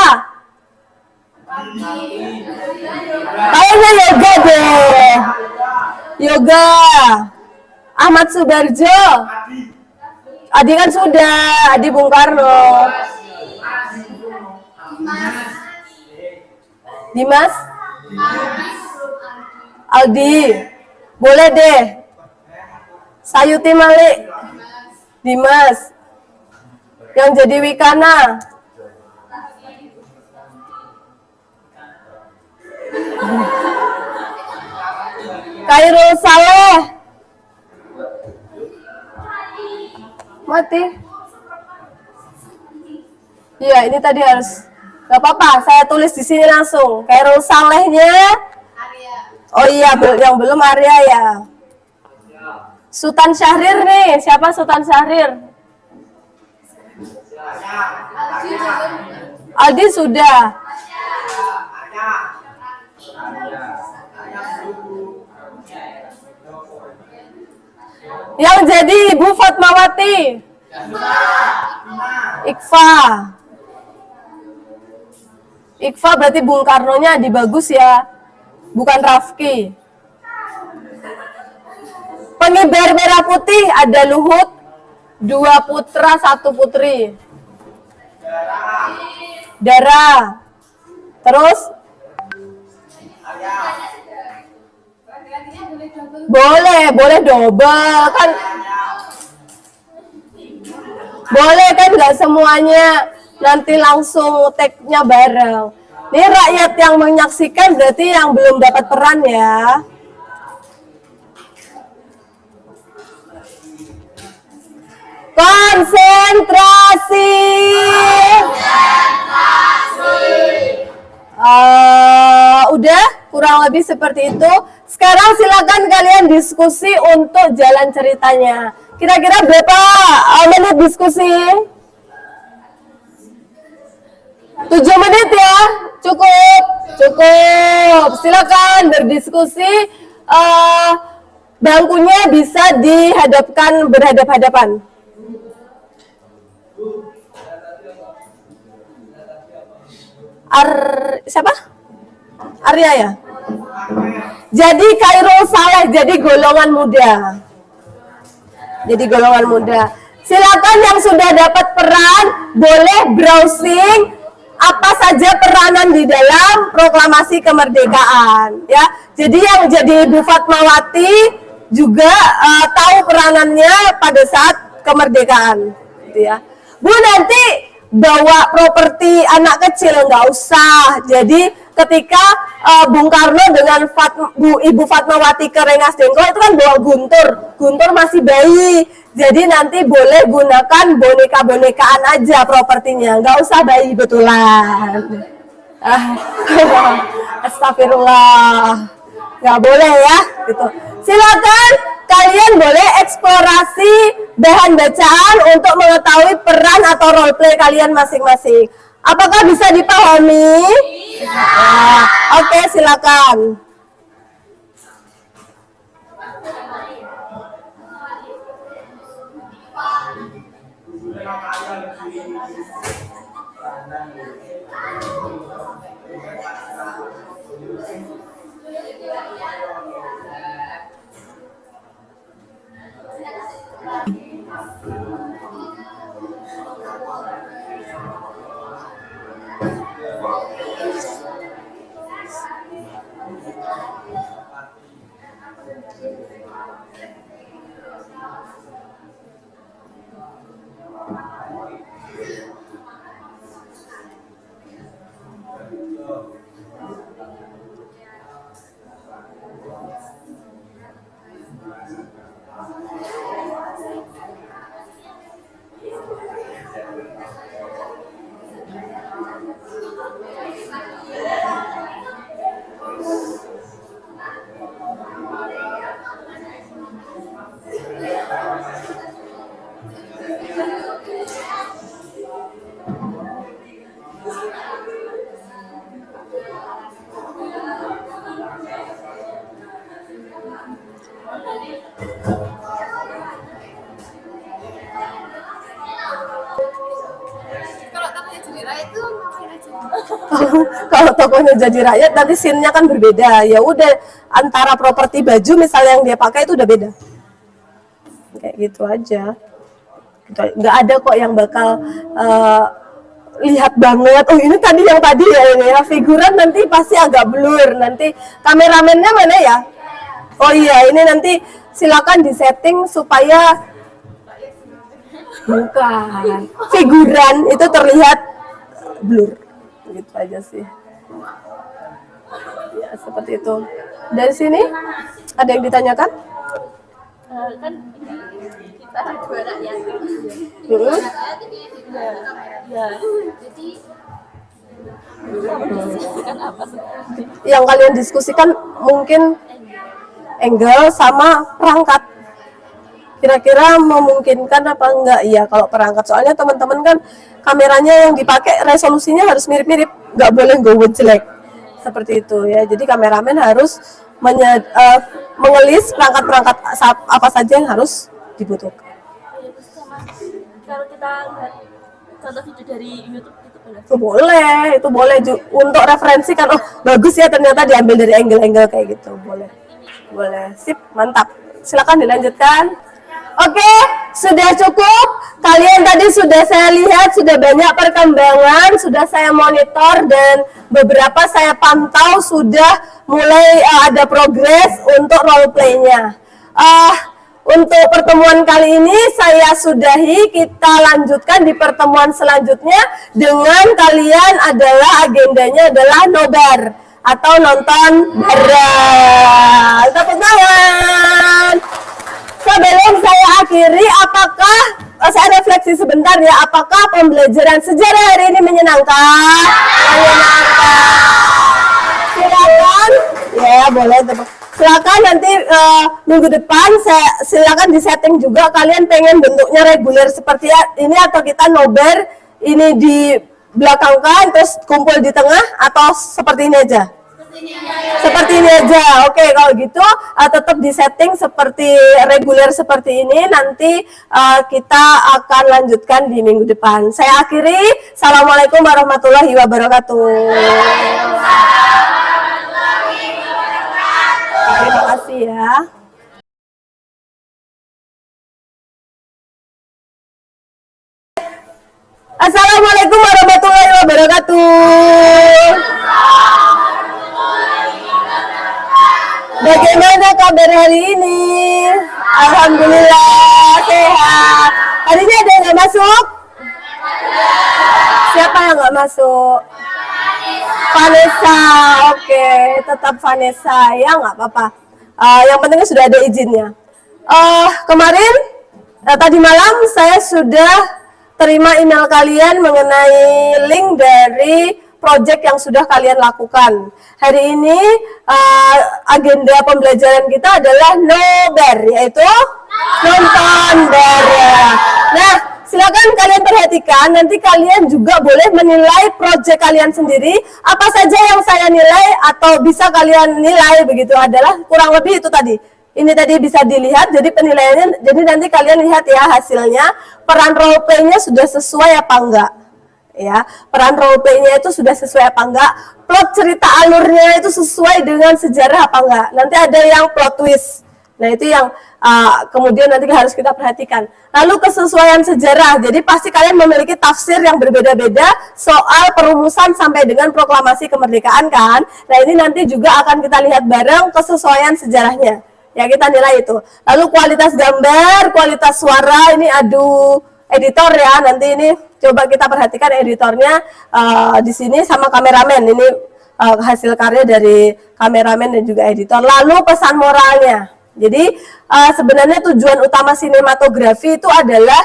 Kayaknya Yoga deh. Yoga. Ahmad Sudarjo. Adi kan sudah. Adi Bung Karno. Dimas? Aldi. Boleh deh. Sayuti Malik. Dimas. Yang jadi Wikana. Khairul Saleh. Mati. Iya, ini tadi harus. Gak apa-apa, saya tulis di sini langsung. Khairul Salehnya. Oh iya, yang belum Arya ya. Sultan Syahrir nih, siapa Sultan Syahrir? Aldi sudah. Yang jadi Ibu Fatmawati. Ikfa. Ikfa berarti Bung Karno-nya di Bagus ya, bukan Rafki. Pengibar merah putih ada Luhut, 2 putra 1 putri. Dara. Terus? Boleh double kan? Boleh kan, nggak semuanya nanti langsung tag-nya bareng. Ini rakyat yang menyaksikan berarti yang belum dapat peran ya. Konsentrasi. Udah kurang lebih seperti itu. Sekarang silakan kalian diskusi untuk jalan ceritanya. Kira-kira berapa menit diskusi? 7 menit ya? Cukup. Silakan berdiskusi. Bangkunya bisa dihadapkan berhadap-hadapan. Siapa? Arya ya? Jadi Khairul Saleh, jadi golongan muda. Silakan yang sudah dapat peran boleh browsing apa saja peranan di dalam proklamasi kemerdekaan ya. Jadi yang jadi Ibu Fatmawati juga tahu peranannya pada saat kemerdekaan gitu ya. Bu, nanti bawa properti anak kecil nggak usah. Jadi ketika Bung Karno dengan Ibu Fatmawati ke Rengas Dengklok itu kan bawa Guntur masih bayi. Jadi nanti boleh gunakan boneka-bonekaan aja propertinya, nggak usah bayi betulan. Astagfirullah, nggak boleh ya gitu. Silakan kalian boleh eksplorasi bahan bacaan untuk mengetahui peran atau role play kalian masing-masing. Apakah bisa dipahami? Oke, silakan. Kalau tokohnya jadi rakyat nanti scene-nya kan berbeda. Ya udah, antara properti baju misalnya yang dia pakai itu udah beda. Kayak gitu aja. Nggak ada kok yang bakal lihat banget. Oh ini tadi yang tadi ya figuran nanti pasti agak blur. Nanti kameramennya mana ya? Oh iya, ini nanti silakan disetting supaya bukan figuran itu terlihat blur. Gitu aja sih. Ya seperti itu. Dari sini ada yang ditanyakan? Kan kita ada 2 rakyat. Hmm? Ya. Jadi Yang kalian diskusikan mungkin angle sama perangkat. Kira-kira memungkinkan apa enggak? Iya, kalau perangkat. Soalnya teman-teman kan kameranya yang dipakai resolusinya harus mirip-mirip, nggak boleh gowo jelek. Seperti itu ya. Jadi kameramen harus mengelis perangkat-perangkat apa saja yang harus dibutuhkan. Kalau kita lihat contoh video dari YouTube itu boleh? Itu boleh untuk referensi kan, oh bagus ya ternyata diambil dari angle-angle kayak gitu, boleh. Sip, mantap. Silakan dilanjutkan. Oke, sudah cukup. Kalian tadi sudah saya lihat sudah banyak perkembangan, sudah saya monitor dan beberapa saya pantau sudah mulai ada progres untuk role play-nya. Untuk pertemuan kali ini saya sudahi, kita lanjutkan di pertemuan selanjutnya dengan kalian adalah agendanya adalah nobar atau nonton bareng. Tepuk tangan. Sebelum saya akhiri, apakah saya refleksi sebentar ya, apakah pembelajaran sejarah hari ini menyenangkan? Silakan, ya boleh. Silakan nanti minggu depan silakan disetting juga kalian pengen bentuknya reguler seperti ini atau kita nobar ini di belakangkan terus kumpul di tengah atau seperti ini aja. Seperti ini aja. Oke, kalau gitu tetap disetting seperti reguler seperti ini. Nanti kita akan lanjutkan di minggu depan. Saya akhiri. Assalamualaikum warahmatullahi wabarakatuh. Terima kasih ya. Assalamualaikum warahmatullahi wabarakatuh. Bagaimana kabar hari ini? Alhamdulillah sehat. Hari ini ada yang nggak masuk? Siapa yang nggak masuk? Vanessa, oke, tetap Vanessa ya, nggak apa-apa. Yang penting sudah ada izinnya. Kemarin, tadi malam saya sudah terima email kalian mengenai link dari project yang sudah kalian lakukan. Hari ini agenda pembelajaran kita adalah nobar, yaitu nonton bareng. Nah, silakan kalian perhatikan, nanti kalian juga boleh menilai proyek kalian sendiri. Apa saja yang saya nilai atau bisa kalian nilai begitu adalah kurang lebih itu tadi. Ini tadi bisa dilihat, jadi penilaiannya, jadi nanti kalian lihat ya hasilnya, peran role play-nya sudah sesuai apa enggak. Ya, peran role play-nya itu sudah sesuai apa enggak, plot cerita alurnya itu sesuai dengan sejarah apa enggak. Nanti ada yang plot twist. Nah, itu yang kemudian nanti harus kita perhatikan. Lalu kesesuaian sejarah. Jadi pasti kalian memiliki tafsir yang berbeda-beda soal perumusan sampai dengan proklamasi kemerdekaan kan. Nah, ini nanti juga akan kita lihat bareng kesesuaian sejarahnya. Ya, kita nilai itu. Lalu kualitas gambar, kualitas suara, ini adu editor ya. Nanti ini coba kita perhatikan editornya di sini sama kameramen. Ini hasil karya dari kameramen dan juga editor. Lalu pesan moralnya. Jadi sebenarnya tujuan utama sinematografi itu adalah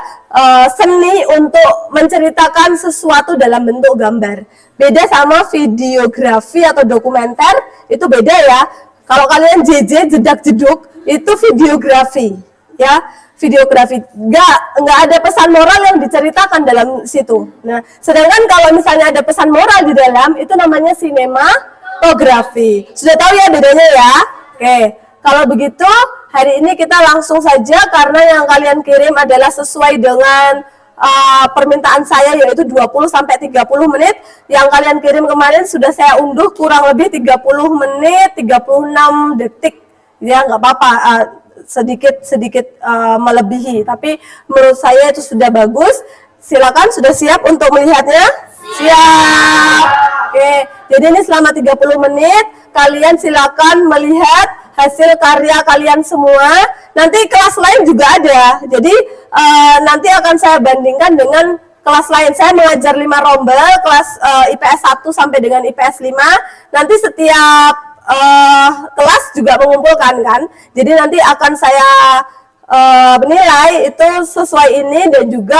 seni untuk menceritakan sesuatu dalam bentuk gambar. Beda sama videografi atau dokumenter, itu beda ya. Kalau kalian jedak jeduk itu videografi, ya videografi. Nggak ada pesan moral yang diceritakan dalam situ. Nah, sedangkan kalau misalnya ada pesan moral di dalam, itu namanya sinematografi. Sudah tahu ya bedanya ya? Oke. Kalau begitu, hari ini kita langsung saja karena yang kalian kirim adalah sesuai dengan permintaan saya, yaitu 20-30 menit. Yang kalian kirim kemarin sudah saya unduh kurang lebih 30 menit, 36 detik. Ya, nggak apa-apa, sedikit melebihi. Tapi menurut saya itu sudah bagus. Silakan, sudah siap untuk melihatnya? Siap. Oke, jadi ini selama 30 menit, kalian silakan melihat hasil karya kalian semua. Nanti kelas lain juga ada. Jadi nanti akan saya bandingkan dengan kelas lain. Saya mengajar 5 rombel, kelas IPS 1 sampai dengan IPS 5. Nanti setiap kelas juga mengumpulkan kan. Jadi nanti akan saya menilai itu sesuai ini dan juga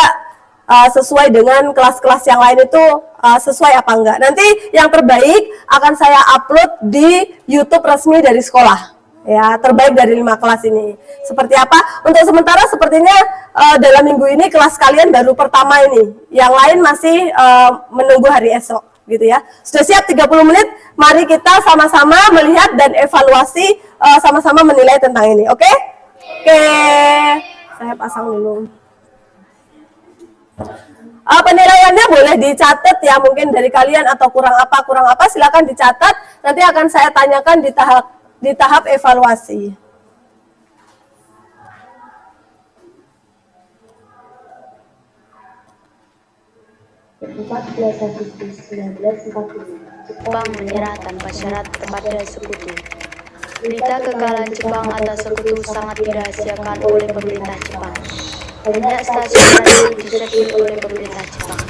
sesuai dengan kelas-kelas yang lain itu sesuai apa enggak. Nanti yang terbaik akan saya upload di YouTube resmi dari sekolah. Ya, terbaik dari 5 kelas ini. Seperti apa? Untuk sementara sepertinya dalam minggu ini kelas kalian baru pertama ini. Yang lain masih menunggu hari esok, gitu ya. Sudah siap 30 menit? Mari kita sama-sama melihat dan evaluasi, sama-sama menilai tentang ini. Oke? Oke. Saya pasang dulu. Penilaiannya boleh dicatat ya, mungkin dari kalian atau kurang apa silakan dicatat. Nanti akan saya tanyakan di tahap evaluasi. Agustus 1945, Jepang menyerah tanpa syarat kepada sekutu. Berita kekalahan Jepang atas sekutu sangat dirahasiakan oleh pemerintah Jepang. Banyak stasiun radio disertir oleh pemerintah Jepang.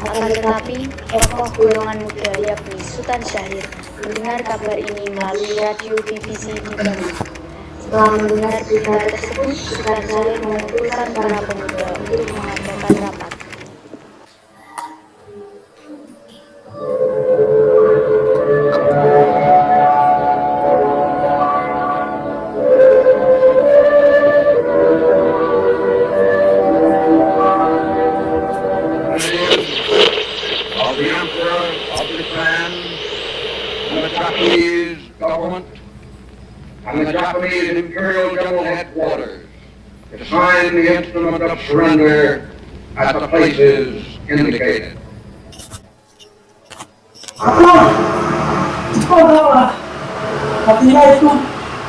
Akan tetapi, tokoh golongan muda yakni Sultan Syahrir mendengar kabar ini melalui radio BBC di Bali. Setelah mendengar berita tersebut, Sultan Syahrir mengumpulkan para pemuda untuk mengadakan rapat. Of the Emperor of Japan and the Japanese government and the Japanese Imperial General Headquarters to sign the instrument of surrender at the places indicated. Jepang kalah. Artinya itu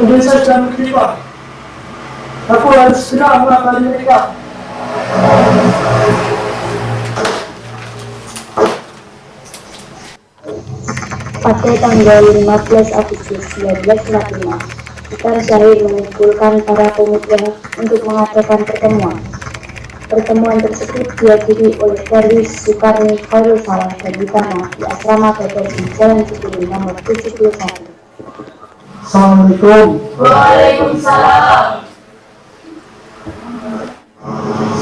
Indonesia sudah menerima. Aku harus segera melakukan mereka. Pada tanggal 15 Agustus 1945, Sultan Syahrir mengumpulkan para pemuda untuk mengadakan pertemuan. Pertemuan tersebut dihadiri oleh Darwis, Sukarni, Khairul Salam, dan Butana di asrama Babadi Jalan Cikini nomor 71. Assalamualaikum. Waalaikumsalam.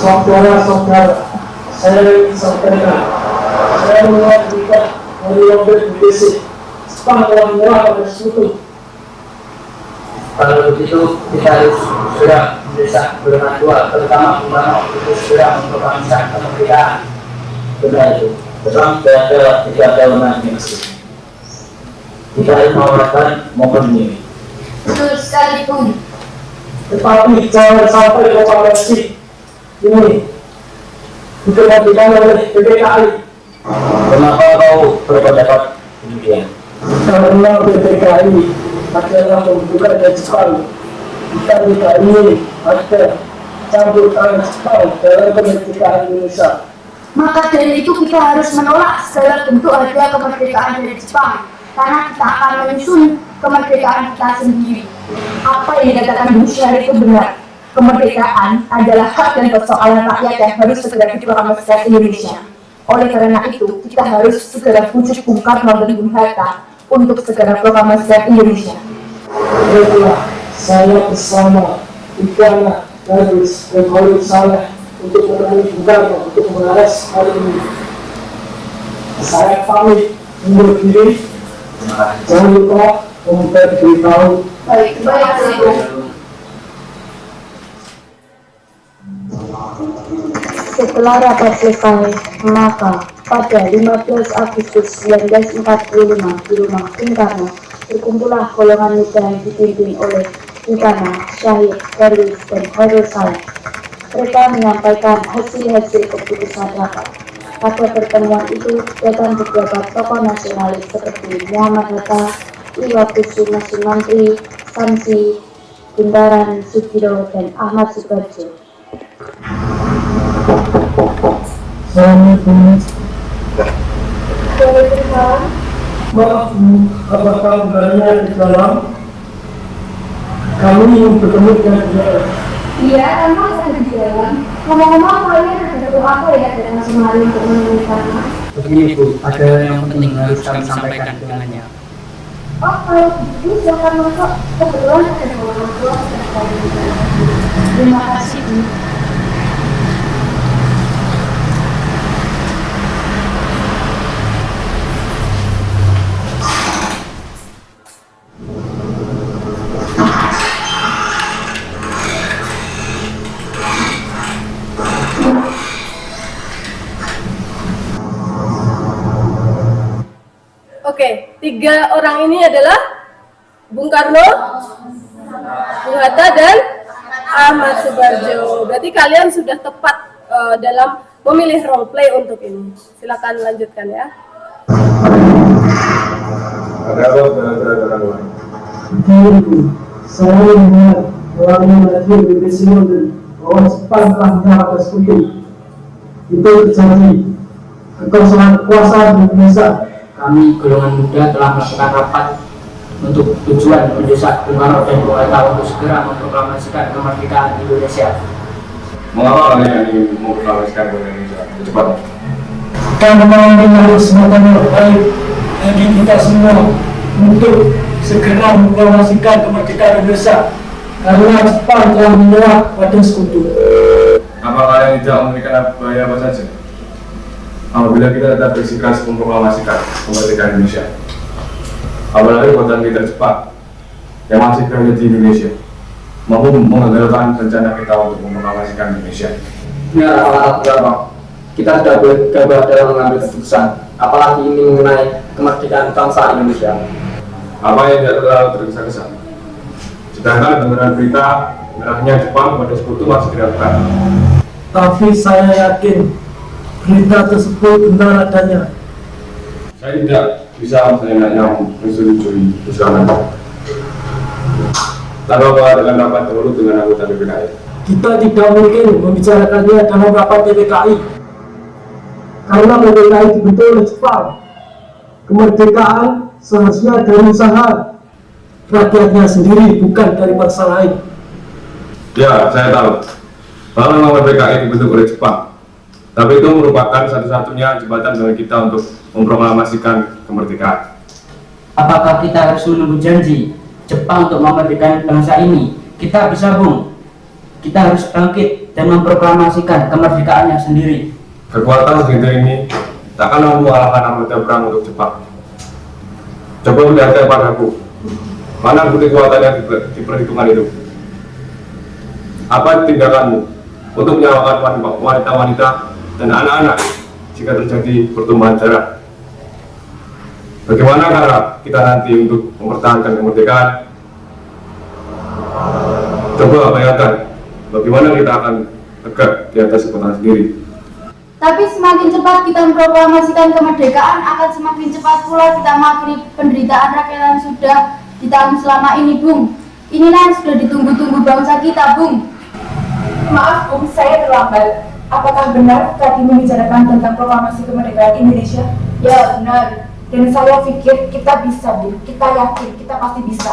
Saudara-saudara, saya ingin sampaikan, saya mengenal berita dari Robert BBC. Jepang telah menyerah pada sekutu. Kalau begitu kita harus segera mendesak golongan dua, terutama Bung Karno, untuk segera memproklamasikan kemerdekaan. Benar itu. Jepang tidak ada wewenang di Mesir. Kita harus mengeluarkan momen ini. Betul sekali, Bung. Tetapi jangan sampai proklamasi ini dikenalkan oleh PPKI. Kenapa kau berpendapat demikian? Karena PPKI adalah pembuka dari Jepang. Kita tidak ingin ada campur tangan Jepang dalam kemerdekaan Indonesia. Maka dari itu kita harus menolak segala bentuk hadiah kemerdekaan dari Jepang, karena kita akan menyusun kemerdekaan kita sendiri. Apa yang dikatakan Bung Syahrir itu benar. Kemerdekaan adalah hak dan persoalan rakyat yang harus segera diproklamasikan Indonesia. Oleh karena itu, kita harus segera pujuk Bung Karno dan Bung Hatta untuk segera proklamasikan Indonesia. Baiklah, saya bersama Butana, Darwis, dan Khairul Salam untuk menemui Bung Karno untuk membahas hal ini. Saya pamit undur diri. Jangan lupa untuk diberitahu. Baik, baik. Setelah rapat selesai, maka pada 15 Agustus 1945 di rumah Bung Karno, berkumpullah golongan muda yang dipimpin oleh Butana, Syahrir, Darwis, dan Khairul Salam. Mereka menyampaikan hasil-hasil keputusan rapat. Pada pertemuan itu datang beberapa tokoh nasionalis seperti Muhammad Hatta, Iwakusu Mantri, Samsi, Bundaran Sudiro, dan Ahmad Subarjo. Assalamualaikum. Waalaikumsalam. Maaf Bu, apakah bukannya di dalam? Kami ingin bertemu dengan beliau. Iya, emang saya di dalam. Ngomong-ngomong, kalian ada perlu apa ya dari nasionalis untuk menemui Karno? Begini Bu, ada yang penting harus kami sampaikan dengannya. Oh, kalau begitu silakan masuk. Kebetulan ada golongan dua sekali. Terima kasih, Bu. Oke, 3 orang ini adalah Bung Karno, Bung Hatta, dan Ahmad Subarjo. Berarti kalian sudah tepat dalam memilih role play untuk ini. Silakan lanjutkan ya. Ada apa saudara-saudara luar? Diriku, saya mendengar orang yang berpesimen bahwa Jepang telah menyerang sekutu. Itu terjadi kekosongan kekuasaan di Indonesia. Kami golongan muda telah melakukan rapat untuk tujuan mendesak Bung Karno dan Bung Hatta untuk segera memproklamasikan kemerdekaan Indonesia. Mengapa kalian ingin memproklamasikan Indonesia cepat? Karena memang harus semacam yang baik bagi kita semua untuk segera memproklamasikan kemerdekaan Indonesia karena Jepang telah menyerang pada sekutu. Apa kalian tidak memberikan bahaya apa saja apabila kita tetap bersikeras memproklamasikan kemerdekaan Indonesia? Apalagi buatan kita Jepang yang masih berada di Indonesia mampu mengagalkan rencana kita untuk memproklamasikan Indonesia. Benar apa? Kita sudah bergabah dalam mengambil keputusan, apalagi ini mengenai kemerdekaan bangsa Indonesia. Apa yang tidak terlalu tergesa-gesa? Sedangkan dengaran berita menyerahnya Jepang pada sekutu masih diragukan. Tapi saya yakin berita tersebut benar adanya. Saya tidak bisa menanya menyetujui usulan Anda. Lalu apa dengan rapat dahulu dengan anggota PPKI? Kita tidak mungkin membicarakannya dalam rapat PPKI karena PPKI dibentuk oleh Jepang. Kemerdekaan seharusnya dari usaha rakyatnya sendiri, bukan dari bangsa lain. Ya, saya tahu bahwa memang PPKI dibentuk oleh Jepang, tapi itu merupakan satu-satunya jembatan bagi kita untuk memproklamasikan kemerdekaan. Apakah kita harus menunggu janji Jepang untuk memerdekakan bangsa ini? Kita bisa, Bung. Kita harus bangkit dan memproklamasikan kemerdekaannya sendiri. Kekuatan segitu ini takkan mampu mengalahkan anggota perang untuk Jepang. Coba melihatkan padaku, mana bukti kekuatan yang diperhitungkan itu? Apa tindakanmu untuk menyelamatkan wanita-wanita dan anak-anak jika terjadi pertumbuhan darah? Bagaimana cara kita nanti untuk mempertahankan kemerdekaan? Coba bayangkan bagaimana kita akan tegak di atas kekuatan sendiri. Tapi semakin cepat kita memproklamasikan kemerdekaan, akan semakin cepat pula kita mengakhiri penderitaan rakyat yang sudah ditanggung selama ini, Bung. Inilah yang sudah ditunggu-tunggu bangsa kita, Bung. Maaf, Bung, saya terlambat. Apakah benar tadi membicarakan tentang proklamasi kemerdekaan Indonesia? Ya, benar. Dan saya pikir kita bisa, Bung. Kita yakin, kita pasti bisa.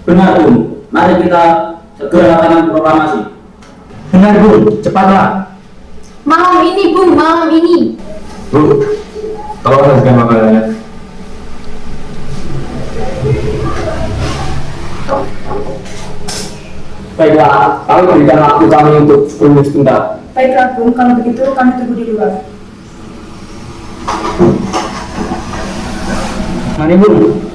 Benar, Bung. Mari kita segera lakukan proklamasi. Benar, Bung. Cepatlah. Malam ini, Bung, malam ini. Bu, tolong sajikan makanannya. Baiklah, kami berikan waktu kami untuk 10 menit sebentar. Baiklah, Bung. Kalau begitu, kami tunggu di luar. Mari, Bung.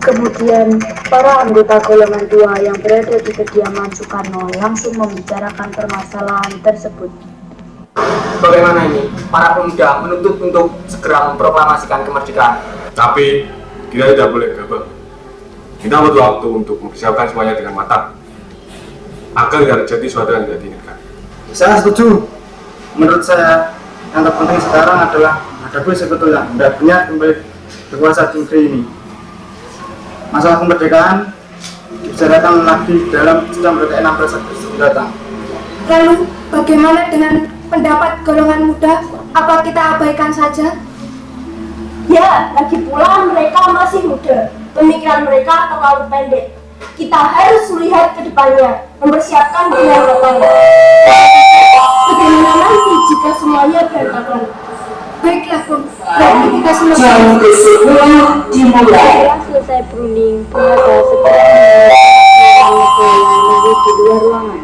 Kemudian, para anggota golongan 2 yang berada di kediaman Soekarno langsung membicarakan permasalahan tersebut. Bagaimana ini? Para pemuda menuntut untuk segera memproklamasikan kemerdekaan. Tapi kita tidak boleh gabah. Kita butuh waktu untuk mempersiapkan semuanya dengan matang agar tidak terjadi sesuatu yang tidak diinginkan. Saya setuju. Menurut saya, yang terpenting sekarang adalah menghadapi sebetulnya hendaknya kembali berkuasa di negeri ini. Masalah kemerdekaan dibicarakan lagi dalam sidang PKI 16 Agustus mendatang. Lalu, bagaimana dengan pendapat golongan muda? Apa kita abaikan saja? Ya, lagi pula mereka masih muda. Pemikiran mereka terlalu pendek. Kita harus melihat ke depannya, mempersiapkan dengan matang. Bagaimana nanti jika semuanya berantakan? Baiklah, Bung. Berarti kita selesai. Setelah selesai berunding, Bung Hatta segera menunggu di luar ruangan.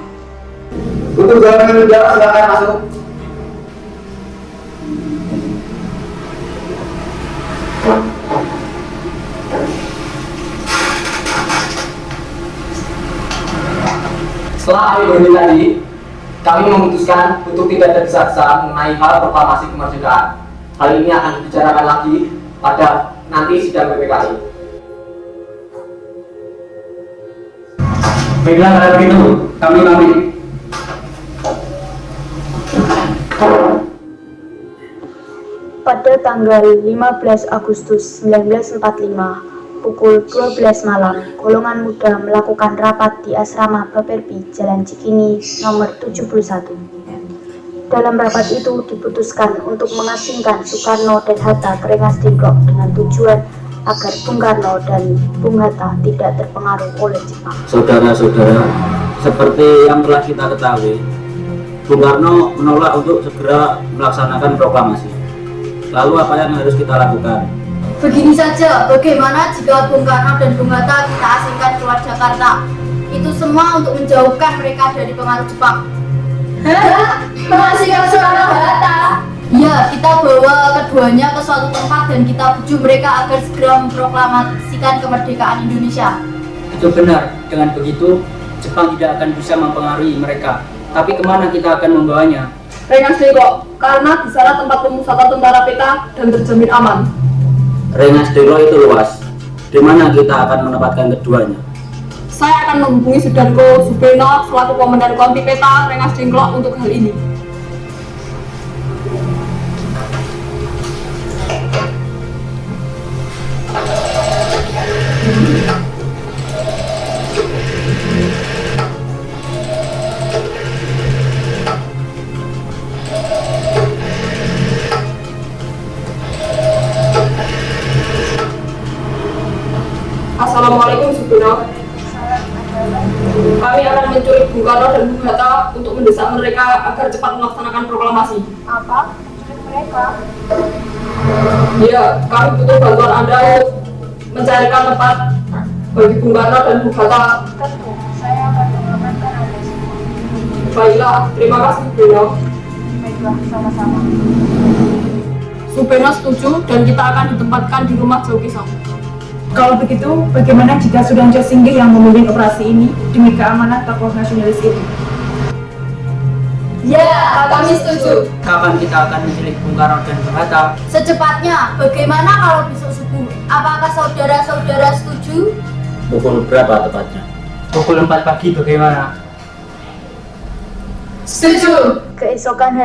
Untuk Untuk golongan muda silakan masuk. Setelah kami berunding tadi, kami memutuskan untuk tidak tergesa-gesa mengenai hal proklamasi kemerdekaan. Hal ini akan dibicarakan lagi pada nanti sidang PPKI. Baiklah, kalau begitu, kami pamit. Pada tanggal 15 Agustus 1945, pukul 12 malam, golongan muda melakukan rapat di asrama Baperpi, Jalan Cikini, nomor 71. Dalam rapat itu diputuskan untuk mengasingkan Soekarno dan Hatta ke Rengas Dengklok dengan tujuan agar Bung Karno dan Bung Hatta tidak terpengaruh oleh Jepang. Saudara-saudara, seperti yang telah kita ketahui, Bung Karno menolak untuk segera melaksanakan proklamasi. Lalu apa yang harus kita lakukan? Begini saja, bagaimana jika Bung Karno dan Bung Hatta kita asingkan keluar Jakarta? Itu semua untuk menjauhkan mereka dari pengaruh Jepang. Hah? Mengasingkan Soekarno Hatta? Ya, kita bawa keduanya ke suatu tempat dan kita bujuk mereka agar segera memproklamasikan kemerdekaan Indonesia. Itu benar, dengan begitu Jepang tidak akan bisa mempengaruhi mereka. Tapi kemana kita akan membawanya? Rengas Dengklok, karena di sana tempat pemusatan tentara kita dan terjamin aman. Rengas Dengklok itu luas. Di mana kita akan menempatkan keduanya? Saya akan menghubungi Sudarko Subeno selaku Komandan Konti Peta Rengas Dengklok untuk hal ini. Assalamualaikum Subeno. Kami akan menculik Bung Karno dan Bung Hatta untuk mendesak mereka agar cepat melaksanakan proklamasi. Apa? Mereka? Ya, kami butuh bantuan Anda untuk mencarikan tempat bagi Bung Karno dan Bung Hatta. Tentu, saya akan mengamankan Anda semua. Baiklah, terima kasih Subeno. Baiklah, sama-sama. Subeno setuju dan kita akan ditempatkan di rumah Jauh Kisong. Kalau begitu, bagaimana jika Sudanjo Singgih yang memimpin operasi ini demi keamanan tokoh nasionalis itu? Ya, kami setuju. Kapan kita akan menculik Bung Karno dan Bung Hatta? Secepatnya, bagaimana kalau besok subuh? Apakah saudara-saudara setuju? Pukul berapa tepatnya? Pukul 4 pagi bagaimana? Setuju. Keesokan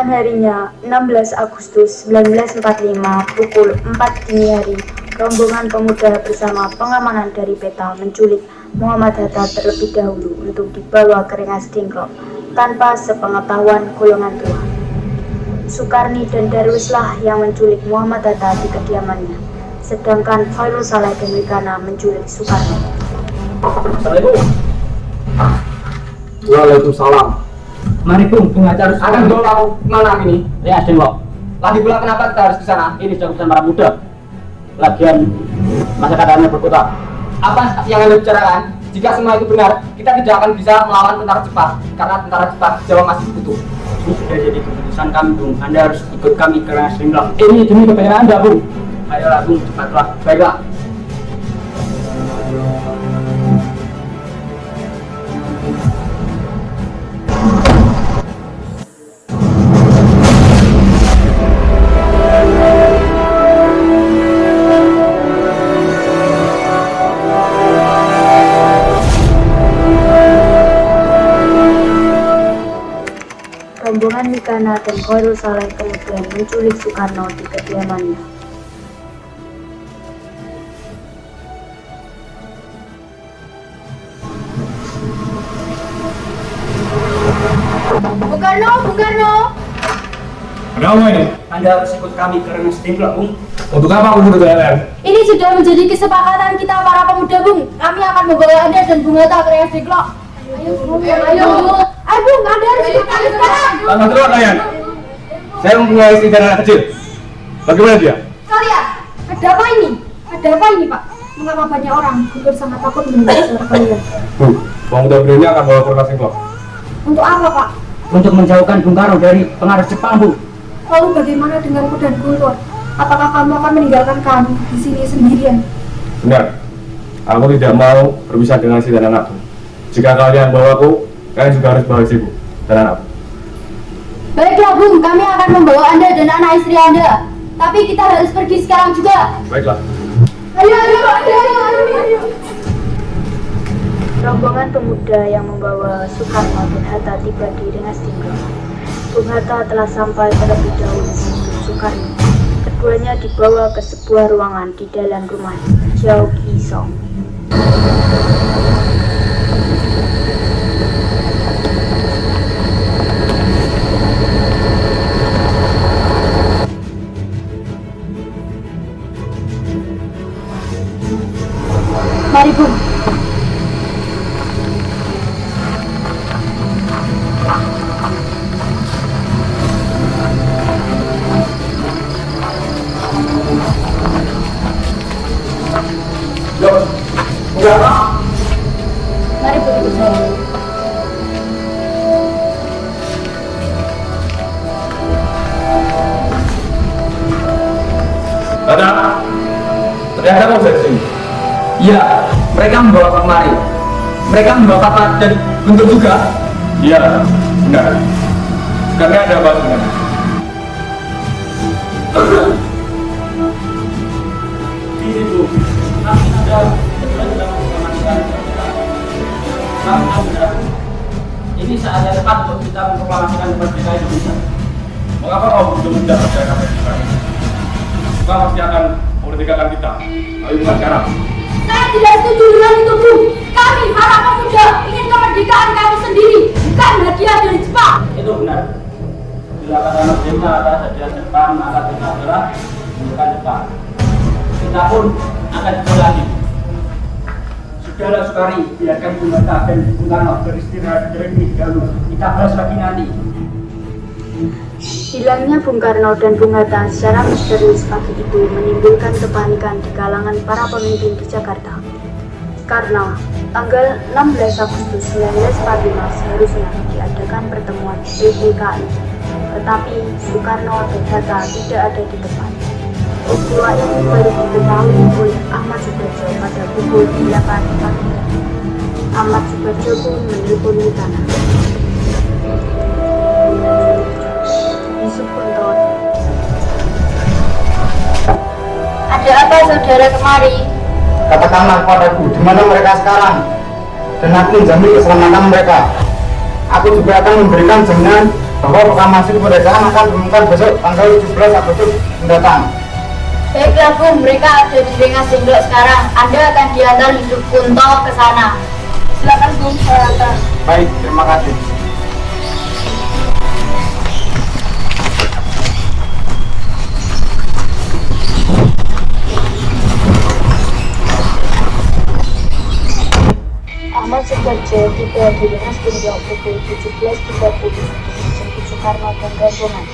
harinya, 16 Agustus 1945, pukul 4 dini hari, rombongan pemuda bersama pengamanan dari Peta menculik Muhammad Hatta terlebih dahulu untuk dibawa ke Rengas Dengklok tanpa sepengetahuan golongan tua. Sukarni dan Darwislah yang menculik Muhammad Hatta di kediamannya, sedangkan Khairul Saleh dan Wikana menculik Soekarno. Assalamualaikum. Waalaikumsalam. Mari Bung Hatta harus Akan bawa mana ini? Rengas Dengklok. Lagi pula kenapa kita harus ke sana? Ini sudah urusan para muda. Lagian masa keadaannya berputar. Apa yang Anda bicarakan? Jika semua itu benar, kita tidak akan bisa melawan tentara Jepang karena tentara Jepang Jawa masih butuh. Ini sudah jadi keputusan kami Bung. Anda harus ikut kami ke Rengas Dengklok. Ini demi kepentingan Anda, Bung. Ayolah Bung, cepatlah. Baiklah. Rombongan Wikana dan Khairul Saleh kemudian menculik Soekarno di kediamannya. Bung Karno! Ada apa ini? Anda harus ikut kami ke Rengas Dengklok Bung. Untuk apa aku ikut kalian? Ini sudah menjadi kesepakatan kita para pemuda, Bung. Kami akan membawa Anda dan Bung Hatta ke Rengas Dengklok. Ayo, Bung. Ayo, Bung. Anda harus ikut kami sekarang. Tanggal terus kalian. Saya mempunyai istri dan anak kecil. Bagaimana dia? Kalian, ada apa ini? Ada apa ini, Pak? Mengapa banyak orang? Gugur sangat takut mendengar suara kalian. Bu, pemuda berani akan bawa ke Rengas Dengklok. Untuk apa, Pak? Untuk menjauhkan Bung Karno dari pengaruh Jepang, Bu. Lalu bagaimana denganku dan Guntur? Apakah kamu akan meninggalkan kami di sini sendirian? Benar. Aku tidak mau berpisah dengan si dan anakku. Jika kalian bawaku, kalian juga harus bawa istriku dan anakku. Baiklah, Bung. Kami akan membawa Anda dan anak istri Anda. Tapi kita harus pergi sekarang juga. Baiklah. Ayo. Rombongan pemuda yang membawa Soekarno dan Hatta tiba di Rengas Dengklok. Bung Hatta telah sampai terlebih dahulu sebelum Soekarno. Keduanya dibawa ke sebuah ruangan di dalam rumah Jiao Ki Song. Mari, Bung. Mari, Bung, ikut saya. Hatta, ternyata kamu dari sini. Iya, mereka membawa Pak kemari. Mereka membawa Papa dan Guntur juga. Iya, benar. Karena ada apa sebenarnya? Ini, Bu. Kami ada sedang mengamankan kami ada. Ini saatnya tepat untuk kita memproklamasikan kemerdekaan Indonesia. Mengapa kau belum mendapatkan kemerdekaan? Kau pasti akan memerdekakan kita. Ayo mulai sekarang. Saya tidak setuju dengan itu, Bung. Kami, para pemuda, ingin kemerdekaan kami sendiri, bukan hadiah dari Jepang. Itu benar. Bila kata merdeka atas hadiah Jepang, maka kita adalah bukan Jepang. Kita pun akan kembali lagi. Saudara Sukari, biarkan Bung Hatta dan Bung Karno beristirahat terlebih dahulu. Kita bahas lagi nanti. Hilangnya Bung Karno dan Bung Hatta secara misterius pagi itu menimbulkan kepanikan di kalangan para pemimpin di Jakarta. Karena tanggal 16 Agustus 1945 seharusnya diadakan pertemuan PPKI, tetapi Soekarno dan Hatta tidak ada di tempat. Peristiwa ini baru diketahui oleh Ahmad Subarjo pada pukul 8 pagi. Ahmad Subarjo pun menelpon Witana. Ada apa, saudara kemari? Katakanlah padaku, di mana mereka sekarang? Dan aku menjamin keselamatan mereka. Aku juga akan memberikan jaminan bahwa proklamasi kemerdekaan akan diumumkan besok tanggal 17 Agustus mendatang. Baiklah, Bung. Mereka ada di Rengas Dengklok sekarang. Anda akan diantar hidup Kunto ke sana. Silakan, Bung. Saya antar. Baik, terima kasih. Ahmad Subarjo tiba di Rengas Dengklok pukul 17.30 menjemput Soekarno dan rombongan.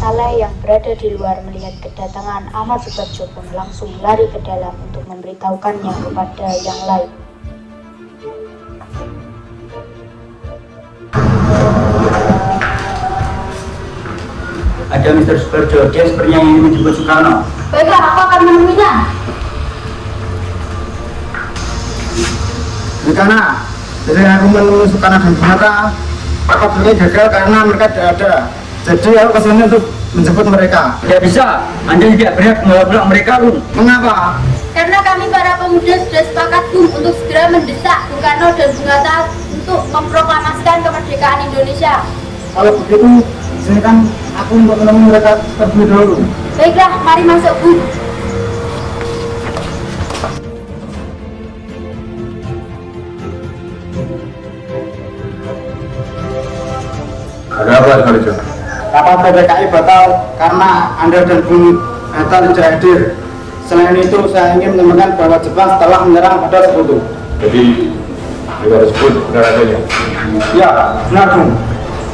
Saleh yang berada di luar melihat kedatangan Ahmad Subarjo pun langsung lari ke dalam untuk memberitahukannya kepada yang lain. Ada Mr. Subarjo, dia sepertinya ingin menjemput Soekarno. Baiklah, aku akan menemuinya. Karena jadi aku menemui Soekarno dan Bung Hatta, Pak Beli gagal karena mereka tidak ada. Jadi aku kesini untuk menjemput mereka. Tidak bisa, Anda tidak berhak membawa mereka, Bung. Mengapa? Karena kami para pemuda sudah sepakat, Bung, untuk segera mendesak Bung Karno dan Bung Hatta untuk memproklamasikan kemerdekaan Indonesia. Kalau begitu, izinkan aku untuk menemui mereka terlebih dahulu. Baiklah, mari masuk, Bung. Ada apa, Sarjo? Kapal PPKI batal karena Anda dan Bung Hatta tidak hadir. Selain itu, saya ingin menyampaikan bahwa Jepang telah menyerang pada sekutu. Jadi, negara tersebut benar adanya? Ya, benar, Bung.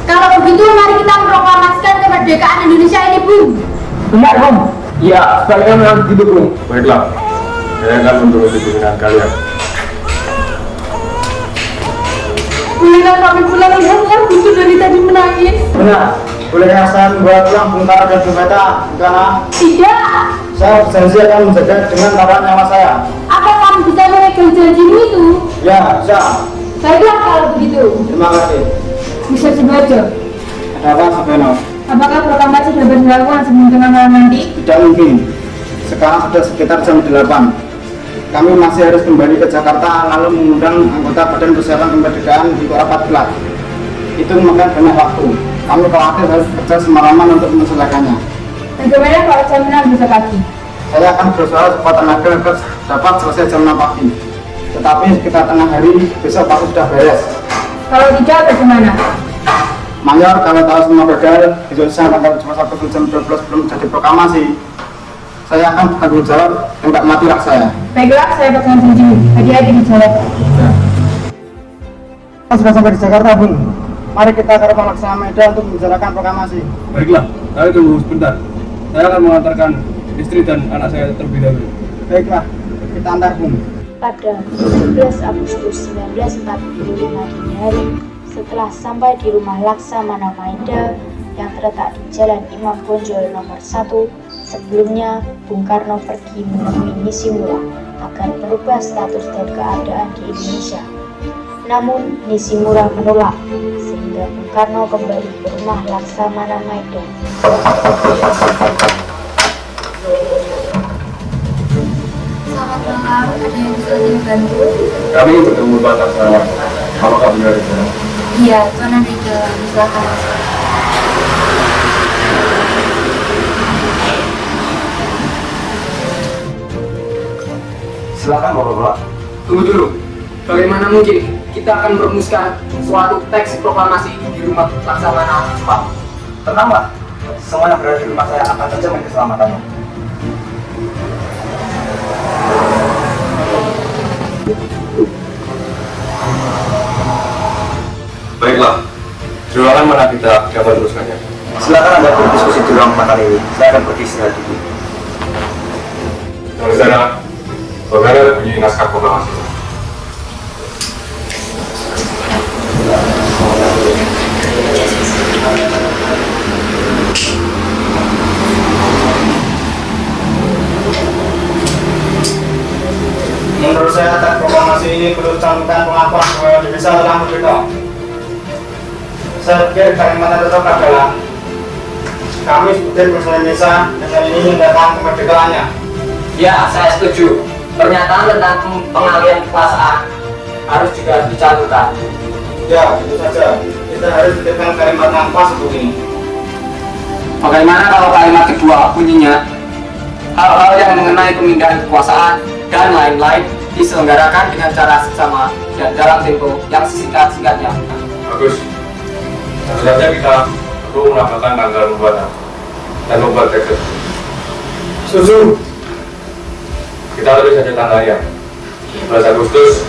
Kalau begitu, mari kita memproklamasikan kemerdekaan Indonesia ini, Bung. Benar, Bung. Ya, sebaliknya memang begitu, Bung. Baiklah, saya akan menuruti pimpinan kalian. Bolehkah kami pulang lihat yang butuh dari tadi menangis? Benar. Bolehkah saya membawa pulang Bung Karno dan Bung Hatta, Bung Karno? Tidak. Saya berjanji akan menjaga dengan taruhan nyawa saya. Apa kamu bisa memegang janjimu itu? Ya, bisa. Baiklah kalau begitu. Terima kasih. Bisa saja. Ada apa, Sabeno? Apakah proklamasi dapat dilakukan sebelum tengah malam nanti? Tidak mungkin. Sekarang sudah sekitar jam 8. Kami masih harus kembali ke Jakarta lalu mengundang anggota Badan Persiapan Kemerdekaan untuk rapat gelar. Itu memakan banyak waktu. Kami khawatir harus bekerja semalaman untuk menyelesaikannya. Bagaimana kalau jam 6 besok pagi? Saya akan berusaha sekuat tenaga agar dapat selesai jam 6 pagi. Tetapi sekitar tengah hari besok pasti sudah beres. Kalau tidak, bagaimana? Mayor, kalau tahu semua gagal, besok saya tanggal 21 jam 12 belum jadi proklamasi. Saya akan bertanggung jawab, tembak matilah saya. Baiklah, saya pegang janji. Hati-hati di jalan. Kita sudah sampai di Jakarta, Bung. Mari kita ke rumah Laksana Medan untuk membicarakan proklamasi. Baiklah, kalian tunggu sebentar. Saya akan mengantarkan istri dan anak saya terlebih dahulu. Baiklah, kita antar, Bung. Pada 17 Agustus 1945 dini hari, setelah sampai di rumah Laksamana Maida yang terletak di Jalan Imam Bonjol nomor 1, sebelumnya Bung Karno pergi menemui Nishimura agar merubah status dan keadaan di Indonesia. Namun Nishimura menolak, sehingga Bung Karno kembali ke rumah Laksamana Maida. Selamat malam, ada yang bisa dibantu? Kami bertemu Pak Laksamana. Apakah benar itu? Iya, Tuan ada di dalam, silakan. Silakan Bapak. Tunggu dulu. Bagaimana mungkin kita akan merumuskan suatu teks proklamasi di rumah Laksamana? Pak, tenanglah. Semua yang berada di rumah saya akan terjamin keselamatannya. Baiklah, di ruangan mana kita dapat teruskannya? Silakan Anda berdiskusi di ruang makan ini. Saya akan pergi istirahat dulu. Dari sana, bagaimana bunyi naskah proklamasi? Menurut saya, teks proklamasi ini perlu cantumkan pengakuan bahwa Indonesia telah merdeka. Saya pikir kalimat yang tetap adalah kami sebagai bangsa Indonesia dengan ini mendatang kemerdekaannya. Ya, saya setuju. Pernyataan tentang pengalihan kekuasaan harus juga dicantumkan. Ya, itu saja. Kita harus titipkan kalimat yang pas untuk ini. Bagaimana kalau kalimat kedua bunyinya, hal-hal yang mengenai pemindahan kekuasaan dan lain-lain diselenggarakan dengan cara seksama dan dalam tempo yang sesingkat-singkatnya. Bagus. Selanjutnya kita perlu menambahkan tanggal pembuatan dan membuat teks. Setuju. Kita tulis saja tanggalnya, 11 Agustus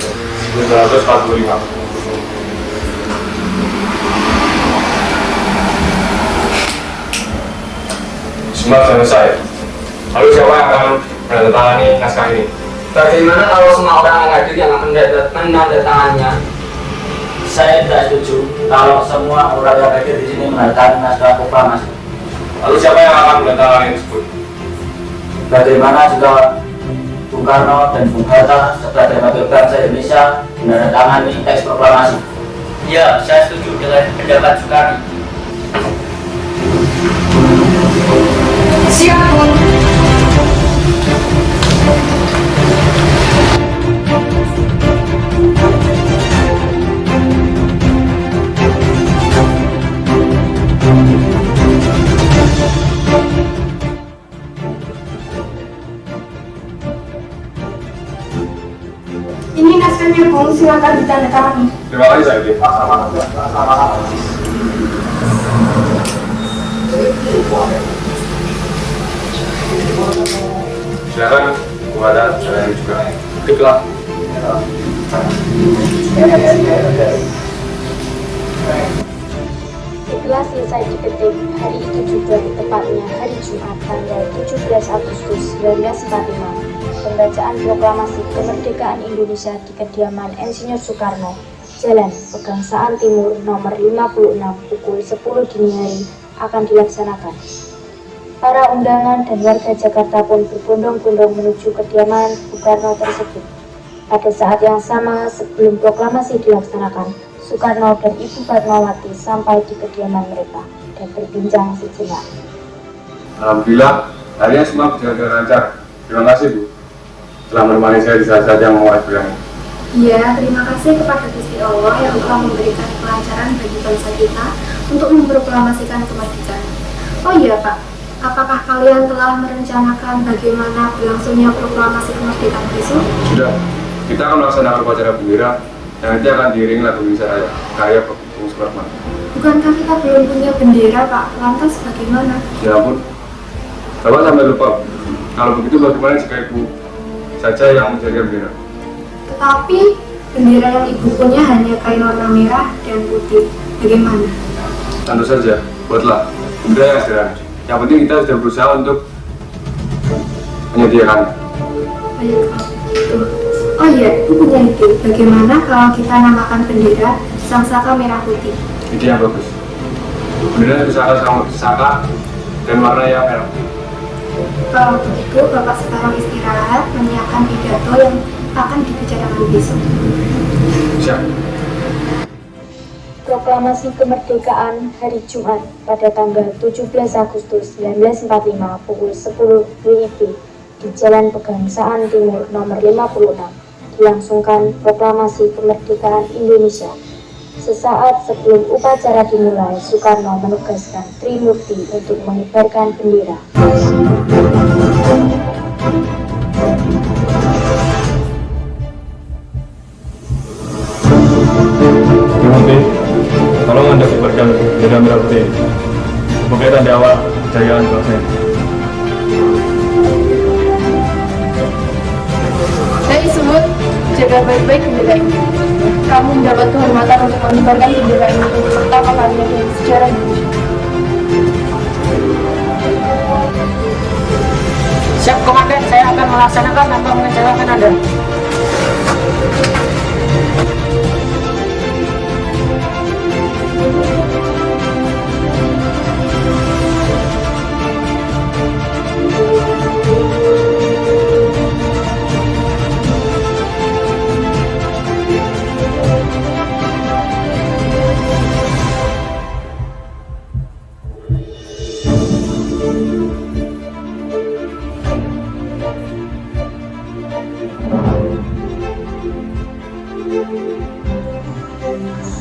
1945. Semua selesai. Lalu siapa yang akan menandatangani naskah ini? Bagaimana kalau semua orang yang hadir yang menandatangannya? Saya tidak setuju kalau semua orang yang hadir di sini menandatangani naskah proklamasi. Lalu siapa yang akan menandatangani tersebut? Bagaimana jika Bung Karno dan Bung Hatta sebagai wakil bangsa Indonesia menandatangani teks proklamasi? Ya, saya setuju dengan pendapat Soekarno. Siap, Bung. Ini naskahnya, Bung. Silakan ditandatangani. Terima kasih, Saya Yudin. Silakan, Bung Hatta, dan juga. Baiklah. Setelah selesai diketik, hari itu juga tepatnya hari Jumat tanggal 17 Agustus 1945, pembacaan proklamasi kemerdekaan Indonesia di kediaman Insinyur Soekarno Jalan Pegangsaan Timur nomor 56 pukul 10 dini hari akan dilaksanakan. Para undangan dan warga Jakarta pun berbondong-bondong menuju kediaman Bung Karno tersebut. Pada saat yang sama sebelum proklamasi dilaksanakan, Soekarno dan Ibu Fatmawati sampai di kediaman mereka dan berbincang sejenak. Alhamdulillah, harinya semua berjalan dengan lancar. Terima kasih Bu, telah menemani saya di saat-saat yang mau berani. Iya, terima kasih kepada Gusti Allah yang telah memberikan kelancaran bagi bangsa kita untuk memproklamasikan kemerdekaan. Oh iya Pak, apakah kalian telah merencanakan bagaimana berlangsungnya proklamasi kemerdekaan besok? Sudah, kita akan melaksanakan upacara bendera yang nanti akan diiringi lagu Indonesia Raya, karya Bung Supratman. Bukankah kita belum punya bendera Pak? Lantas bagaimana? Ya ampun, Bapak sampai lupa. Kalau begitu bagaimana jika Ibu saja yang menjaga bendera? Tetapi bendera yang Ibu punya hanya kain warna merah dan putih. Bagaimana? Tentu saja, buatlah bendera yang sederhana. Yang penting kita sudah berusaha untuk menyediakannya. Oh iya, Ibu punya ide. Bagaimana kalau kita namakan bendera Sang Saka Merah Putih? Ide yang bagus. Bendera Saka dan warna yang merah. Kalau begitu, Bapak sekarang istirahat menyiapkan pidato yang akan dibicarakan besok. Siap. Proklamasi kemerdekaan hari Jumat pada tanggal 17 Agustus 1945 pukul 10 WIB di Jalan Pegangsaan Timur nomor 56 dilangsungkan proklamasi kemerdekaan Indonesia. Sesaat sebelum upacara dimulai, Soekarno menugaskan Trimurti untuk mengibarkan bendera. Trimurti, tolong Anda kibarkan bendera merah putih sebagai tanda awal kejayaan bangsa ini. Hei Sumut, jaga baik-baik bendera ini. Kamu mendapat kehormatan untuk mengibarkan bendera ini untuk pertama kalinya dalam sejarah Indonesia. Siap Komandan, saya akan melaksanakan tanpa mengecewakan Anda.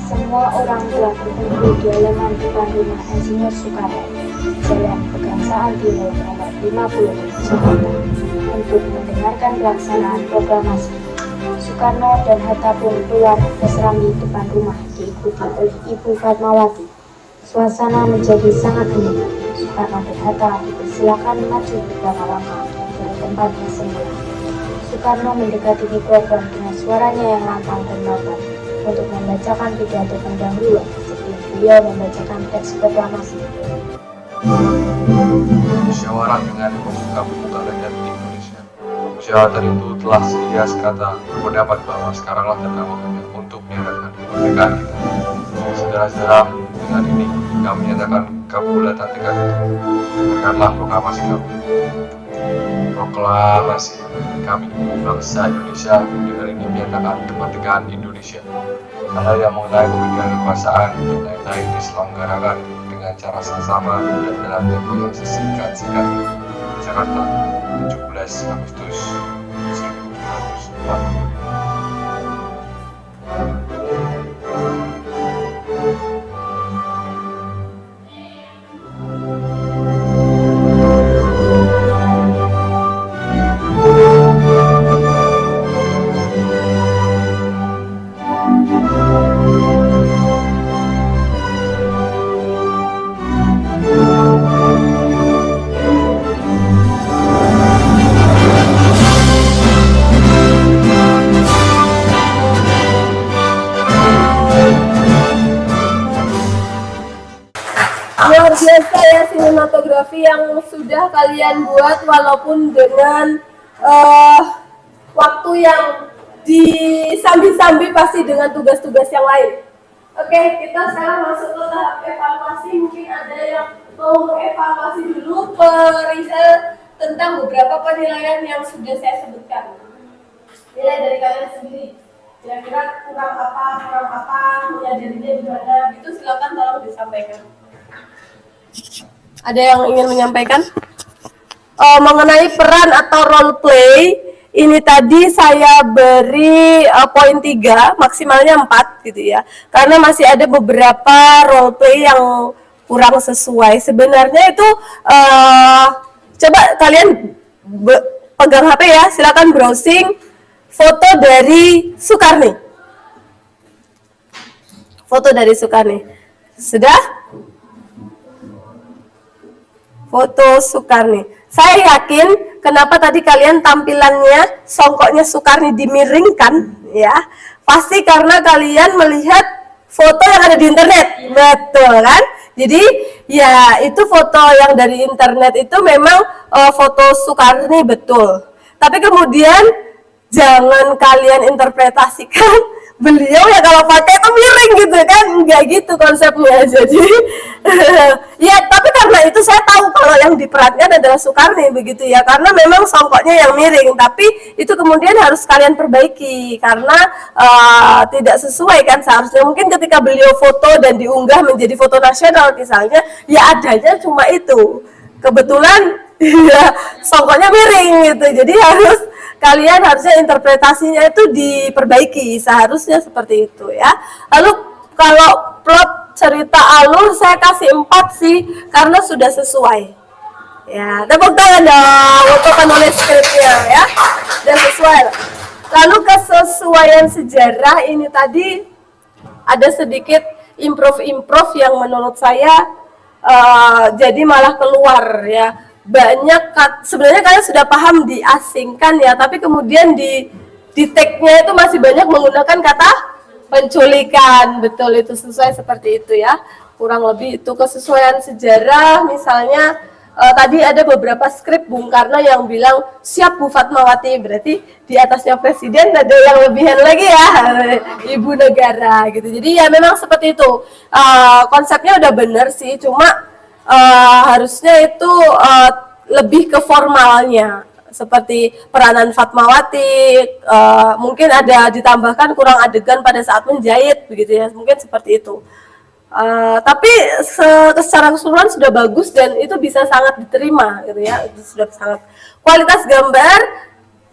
Semua orang telah berkumpul di halaman depan rumah Insinyur Soekarno, Jalan Pegangsaan Timur nomor 50 Jakarta, untuk mendengarkan pelaksanaan proklamasi. Soekarno dan Hatta pun keluar ke serambi depan rumah diikuti oleh Ibu Fatmawati. Suasana menjadi sangat hening. Soekarno dan Hatta dipersilakan maju beberapa langkah dari tempatnya semula. Soekarno mendekati mikrofon dengan suaranya yang lantang dan lantang untuk membacakan pidato pendahuluan sebelum beliau membacakan teks proklamasi. Musyawarah dengan pemuka-pemuka rakyat Indonesia. Musyawarah itu telah sedia sekata berpendapat bahwa sekaranglah datang waktunya untuk menyatakan kemerdekaan kita. Saudara-saudara, dengan ini kami menyatakan kabulatan tekad itu. Dengarkanlah proklamasi kami. Proklamasi kami, bangsa Indonesia, dengan ini menyatakan kemerdekaan Indonesia. Hal yang mengenai pemilihan kekuasaan dan lain-lain diselenggarakan dengan cara seksama dan dalam tempo yang sesingkat-singkatnya. Jakarta, 17 Agustus 1945. Luar biasa ya sinematografi yang sudah kalian buat walaupun dengan waktu yang disambi-sambi pasti dengan tugas-tugas yang lain. Oke, kita sekarang masuk ke tahap evaluasi. Mungkin ada yang mau mengevaluasi dulu perihal tentang beberapa penilaian yang sudah saya sebutkan. Nilai dari kalian sendiri. Kira-kira kurang apa, menyadarinya di mana, gitu silakan tolong disampaikan. Ada yang ingin menyampaikan? Mengenai peran atau role play, ini tadi saya beri poin 3, maksimalnya 4 gitu ya. Karena masih ada beberapa role play yang kurang sesuai. Sebenarnya itu coba kalian pegang HP ya, silakan browsing foto dari Sukarni. Foto dari Sukarni. Sudah? Foto Sukarni. Saya yakin kenapa tadi kalian tampilannya songkoknya Sukarni dimiringkan ya. Pasti karena kalian melihat foto yang ada di internet. Betul kan? Jadi ya itu foto yang dari internet itu memang foto Sukarni betul. Tapi kemudian jangan kalian interpretasikan beliau ya kalau pakai itu miring gitu kan, enggak gitu konsepnya. Jadi ya tapi karena itu saya tahu kalau yang diperankan adalah Sukarni begitu ya, karena memang songkoknya yang miring, tapi itu kemudian harus kalian perbaiki karena tidak sesuai kan seharusnya. Mungkin ketika beliau foto dan diunggah menjadi foto nasional misalnya, ya adanya cuma itu, kebetulan ya songkoknya miring gitu, jadi kalian harusnya interpretasinya itu diperbaiki, seharusnya seperti itu ya. Lalu kalau plot cerita alur saya kasih 4 sih, karena sudah sesuai. Ya, tepuk tangan dong untuk penulis skripnya ya, dan sesuai. Lalu kesesuaian sejarah ini tadi ada sedikit improve yang menurut saya jadi malah keluar ya. Banyak sebenarnya kalian sudah paham diasingkan ya, tapi kemudian di tag-nya itu masih banyak menggunakan kata penculikan. Betul, itu sesuai seperti itu ya. Kurang lebih itu kesesuaian sejarah. Misalnya tadi ada beberapa skrip Bung Karno yang bilang siap Bu Fatmawati, berarti di atasnya presiden ada yang lebihan lagi ya, ibu negara gitu. Jadi ya memang seperti itu. Konsepnya udah bener sih, cuma harusnya itu lebih ke formalnya, seperti peranan Fatmawati, mungkin ada ditambahkan kurang adegan pada saat menjahit begitu ya, mungkin seperti itu. Tapi secara keseluruhan sudah bagus dan itu bisa sangat diterima gitu ya, itu sudah sangat. Kualitas gambar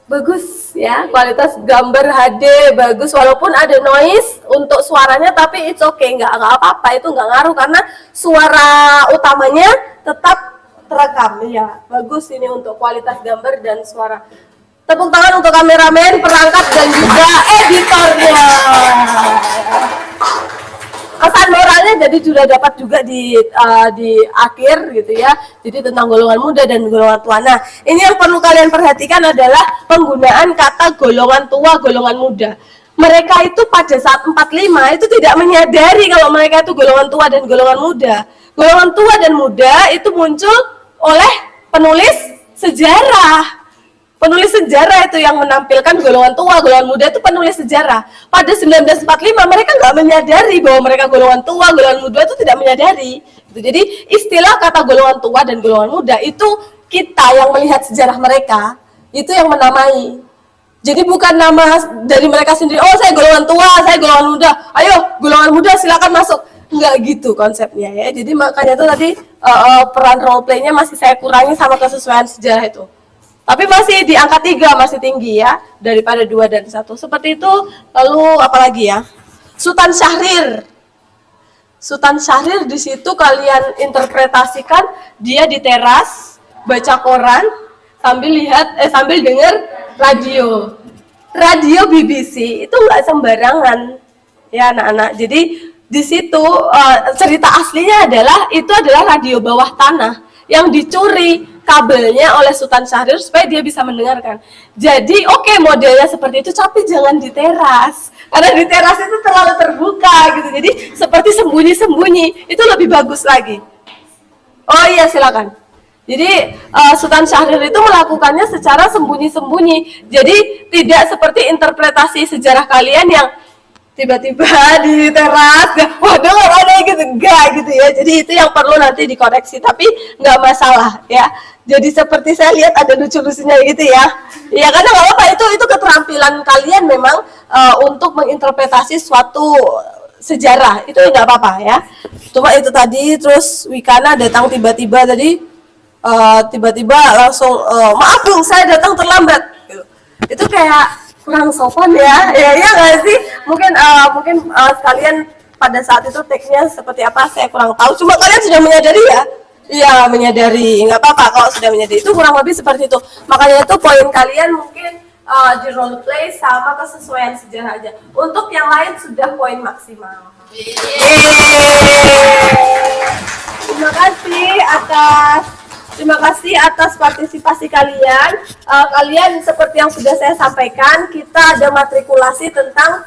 bagus ya, kualitas gambar HD bagus, walaupun ada noise untuk suaranya, tapi it's okay, nggak apa-apa, itu nggak ngaruh karena suara utamanya tetap terekam ya. Bagus ini untuk kualitas gambar dan suara. Tepuk tangan untuk kameramen, perangkat dan juga editornya. Pesan moralnya jadi sudah dapat juga di akhir gitu ya. Jadi tentang golongan muda dan golongan tua. Nah, ini yang perlu kalian perhatikan adalah penggunaan kata golongan tua, golongan muda. Mereka itu pada saat 45 itu tidak menyadari kalau mereka itu golongan tua dan golongan muda. Golongan tua dan muda itu muncul oleh penulis sejarah. Penulis sejarah itu yang menampilkan golongan tua, golongan muda itu penulis sejarah. Pada 1945 mereka nggak menyadari bahwa mereka golongan tua, golongan muda itu tidak menyadari. Jadi istilah kata golongan tua dan golongan muda itu kita yang melihat sejarah mereka, itu yang menamai. Jadi bukan nama dari mereka sendiri, oh saya golongan tua, saya golongan muda, ayo golongan muda silakan masuk. Nggak gitu konsepnya ya. Jadi makanya itu tadi peran role play-nya masih saya kurangi sama kesesuaian sejarah itu. Tapi masih di angka 3, masih tinggi ya, daripada 2 dan 1. Seperti itu. Lalu apalagi ya? Sultan Syahrir. Sultan Syahrir di situ kalian interpretasikan dia di teras baca koran sambil dengar radio. Radio BBC itu nggak sembarangan ya anak-anak. Jadi di situ cerita aslinya adalah itu adalah radio bawah tanah yang dicuri kabelnya oleh Sultan Syahrir supaya dia bisa mendengarkan. Jadi oke, modelnya seperti itu, tapi jangan di teras. Karena di teras itu terlalu terbuka gitu. Jadi seperti sembunyi-sembunyi, itu lebih bagus lagi. Oh iya, silakan. Jadi Sultan Syahrir itu melakukannya secara sembunyi-sembunyi. Jadi tidak seperti interpretasi sejarah kalian yang tiba-tiba di teras, waduh ada gitu, enggak gitu ya. Jadi itu yang perlu nanti dikoreksi, tapi nggak masalah ya. Jadi seperti saya lihat ada lucu-lucunya gitu ya. Ya karena nggak apa-apa, itu keterampilan kalian memang untuk menginterpretasi suatu sejarah, itu nggak apa-apa ya. Cuma itu tadi, terus Wikana datang tiba-tiba tadi. Tiba-tiba langsung maaf dong saya datang terlambat gitu. Itu kayak kurang sopan ya nggak sih, mungkin sekalian pada saat itu take-nya seperti apa saya kurang tahu, cuma kalian sudah menyadari ya. Iya menyadari, nggak apa-apa kalau sudah menyadari, itu kurang lebih seperti itu. Makanya itu poin kalian mungkin di role play sama kesesuaian sejarah aja. Untuk yang lain sudah poin maksimal. Terima kasih atas partisipasi kalian. Kalian seperti yang sudah saya sampaikan, kita ada matrikulasi tentang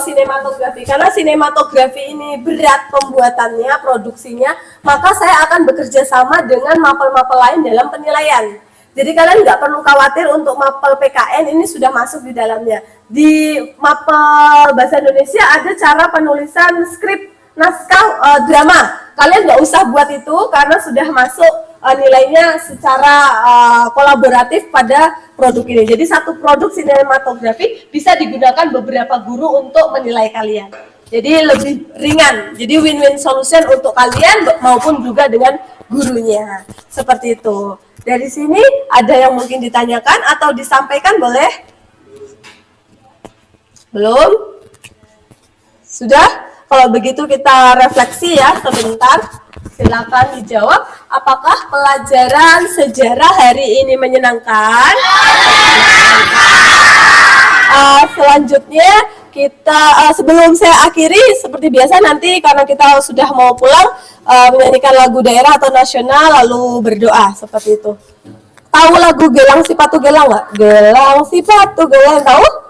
sinematografi. Karena sinematografi ini berat pembuatannya, produksinya, maka saya akan bekerja sama dengan mapel-mapel lain dalam penilaian. Jadi kalian nggak perlu khawatir untuk mapel PKN, ini sudah masuk di dalamnya. Di mapel Bahasa Indonesia ada cara penulisan skrip naskah drama. Kalian nggak usah buat itu karena sudah masuk nilainya secara kolaboratif pada produk ini. Jadi satu produk sinematografi bisa digunakan beberapa guru untuk menilai kalian. Jadi lebih ringan. Jadi win-win solution untuk kalian maupun juga dengan gurunya. Seperti itu. Dari sini ada yang mungkin ditanyakan atau disampaikan, boleh? Belum? Sudah? Kalau begitu kita refleksi ya sebentar. Silakan dijawab, apakah pelajaran sejarah hari ini menyenangkan? Selanjutnya kita sebelum saya akhiri seperti biasa nanti karena kita sudah mau pulang menyanyikan lagu daerah atau nasional lalu berdoa seperti itu. Tahu lagu Gelang si Patu Gelang nggak? Gelang si Patu Gelang, tahu?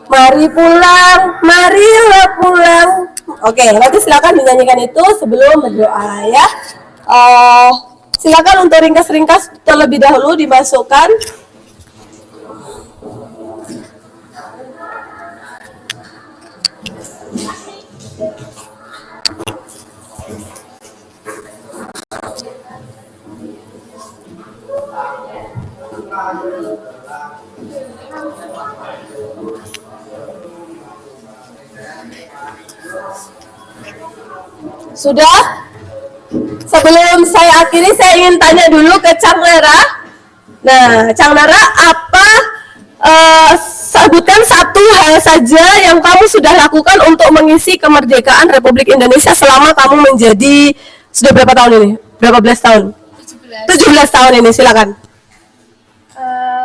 Mari pulang, marilah pulang. Oke, nanti silakan dinyanyikan itu sebelum berdoa ya. Silakan untuk ringkas-ringkas terlebih dahulu dimasukkan. Sudah? Sebelum saya akhiri, saya ingin tanya dulu ke Cang Nara. Nah, Cang Nara, apa sebutkan satu hal saja yang kamu sudah lakukan untuk mengisi kemerdekaan Republik Indonesia selama kamu menjadi, sudah berapa tahun ini? Berapa belas tahun? 17 tahun ini, silakan.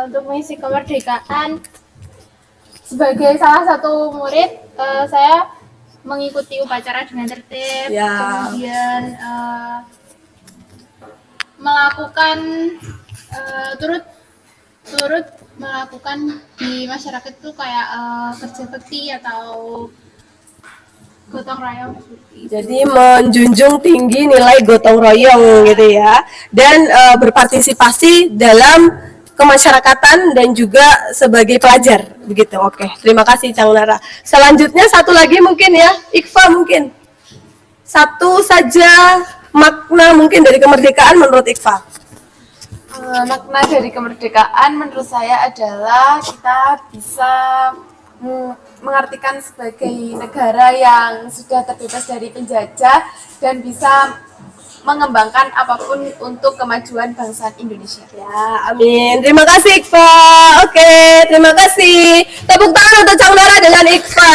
Untuk mengisi kemerdekaan, sebagai salah satu murid, saya mengikuti upacara dengan tertib, kemudian melakukan turut melakukan di masyarakat itu kayak kerja bakti atau gotong royong. Jadi menjunjung tinggi nilai gotong royong gitu ya, dan berpartisipasi dalam kemasyarakatan dan juga sebagai pelajar begitu. Oke, terima kasih Cang Nara. Selanjutnya satu lagi mungkin ya, Iqfa mungkin. Satu saja makna mungkin dari kemerdekaan menurut Iqfa. Makna dari kemerdekaan menurut saya adalah kita bisa mengartikan sebagai negara yang sudah terbebas dari penjajah dan bisa mengembangkan apapun untuk kemajuan bangsa Indonesia. Ya, amin. Terima kasih Iqfa. Oke, terima kasih. Tepuk tangan untuk Cang Nara dengan Iqfa.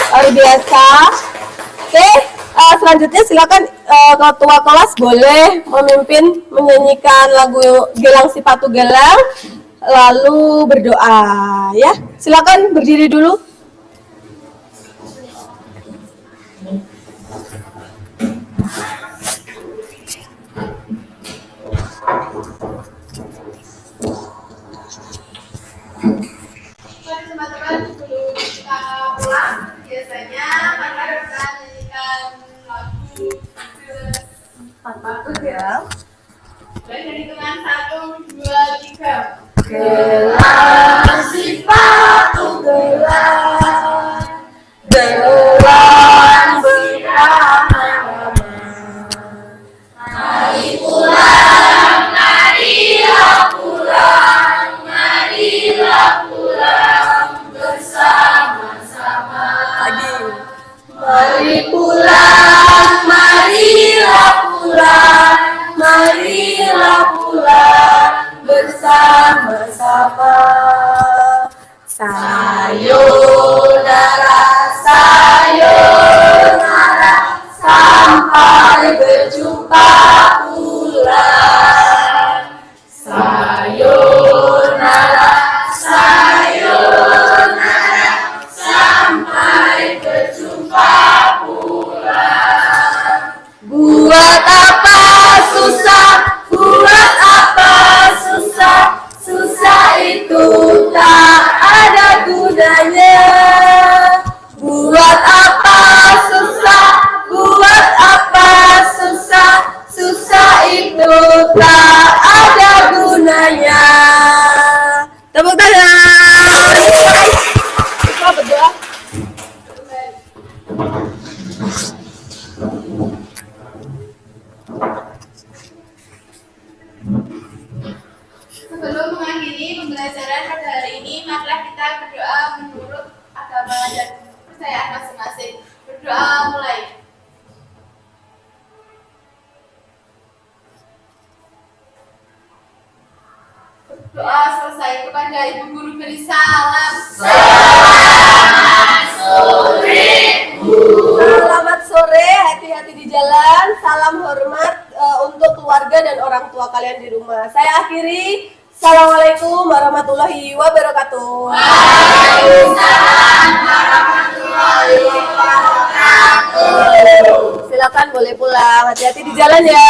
Luar biasa. Oke, selanjutnya silakan ketua kelas boleh memimpin menyanyikan lagu Gelang si Patu Gelang lalu berdoa ya. Silakan berdiri dulu. Teman-teman, sebelum kita pulang, biasanya mereka bisa nyanyikan lagu Patu Gelang. Dengan 1, 2, 3. Gelang sepatu gelang, gelang beramai-ramai. Mari pulang, marilah pulang, marilah pulang bersama-sama. Lagi. Mari pulang, marilah pulang, marilah pulang bersama-sama. Sayonara, sayonara, sampai berjumpa pulang. Sayonara, sayonara, sampai berjumpa pulang. Buat apa susah, buat apa susah, susah itu tak ada gunanya. Buat apa susah, buat apa susah, susah itu tak ada gunanya. Tepuk tangan. Kita berdoa. Sebelum mengakhiri pembelajaran pada hari ini, marilah kita berdoa menurut agama dan kepercayaan masing-masing. Berdoa mulai. Doa selesai. Kepada Ibu Guru beri salam. Selamat sore, hati-hati di jalan. Salam hormat untuk keluarga dan orang tua kalian di rumah. Saya akhiri. Assalamualaikum warahmatullahi wabarakatuh. Waalaikumsalam warahmatullahi wabarakatuh. Silakan boleh pulang. Hati-hati di jalan ya.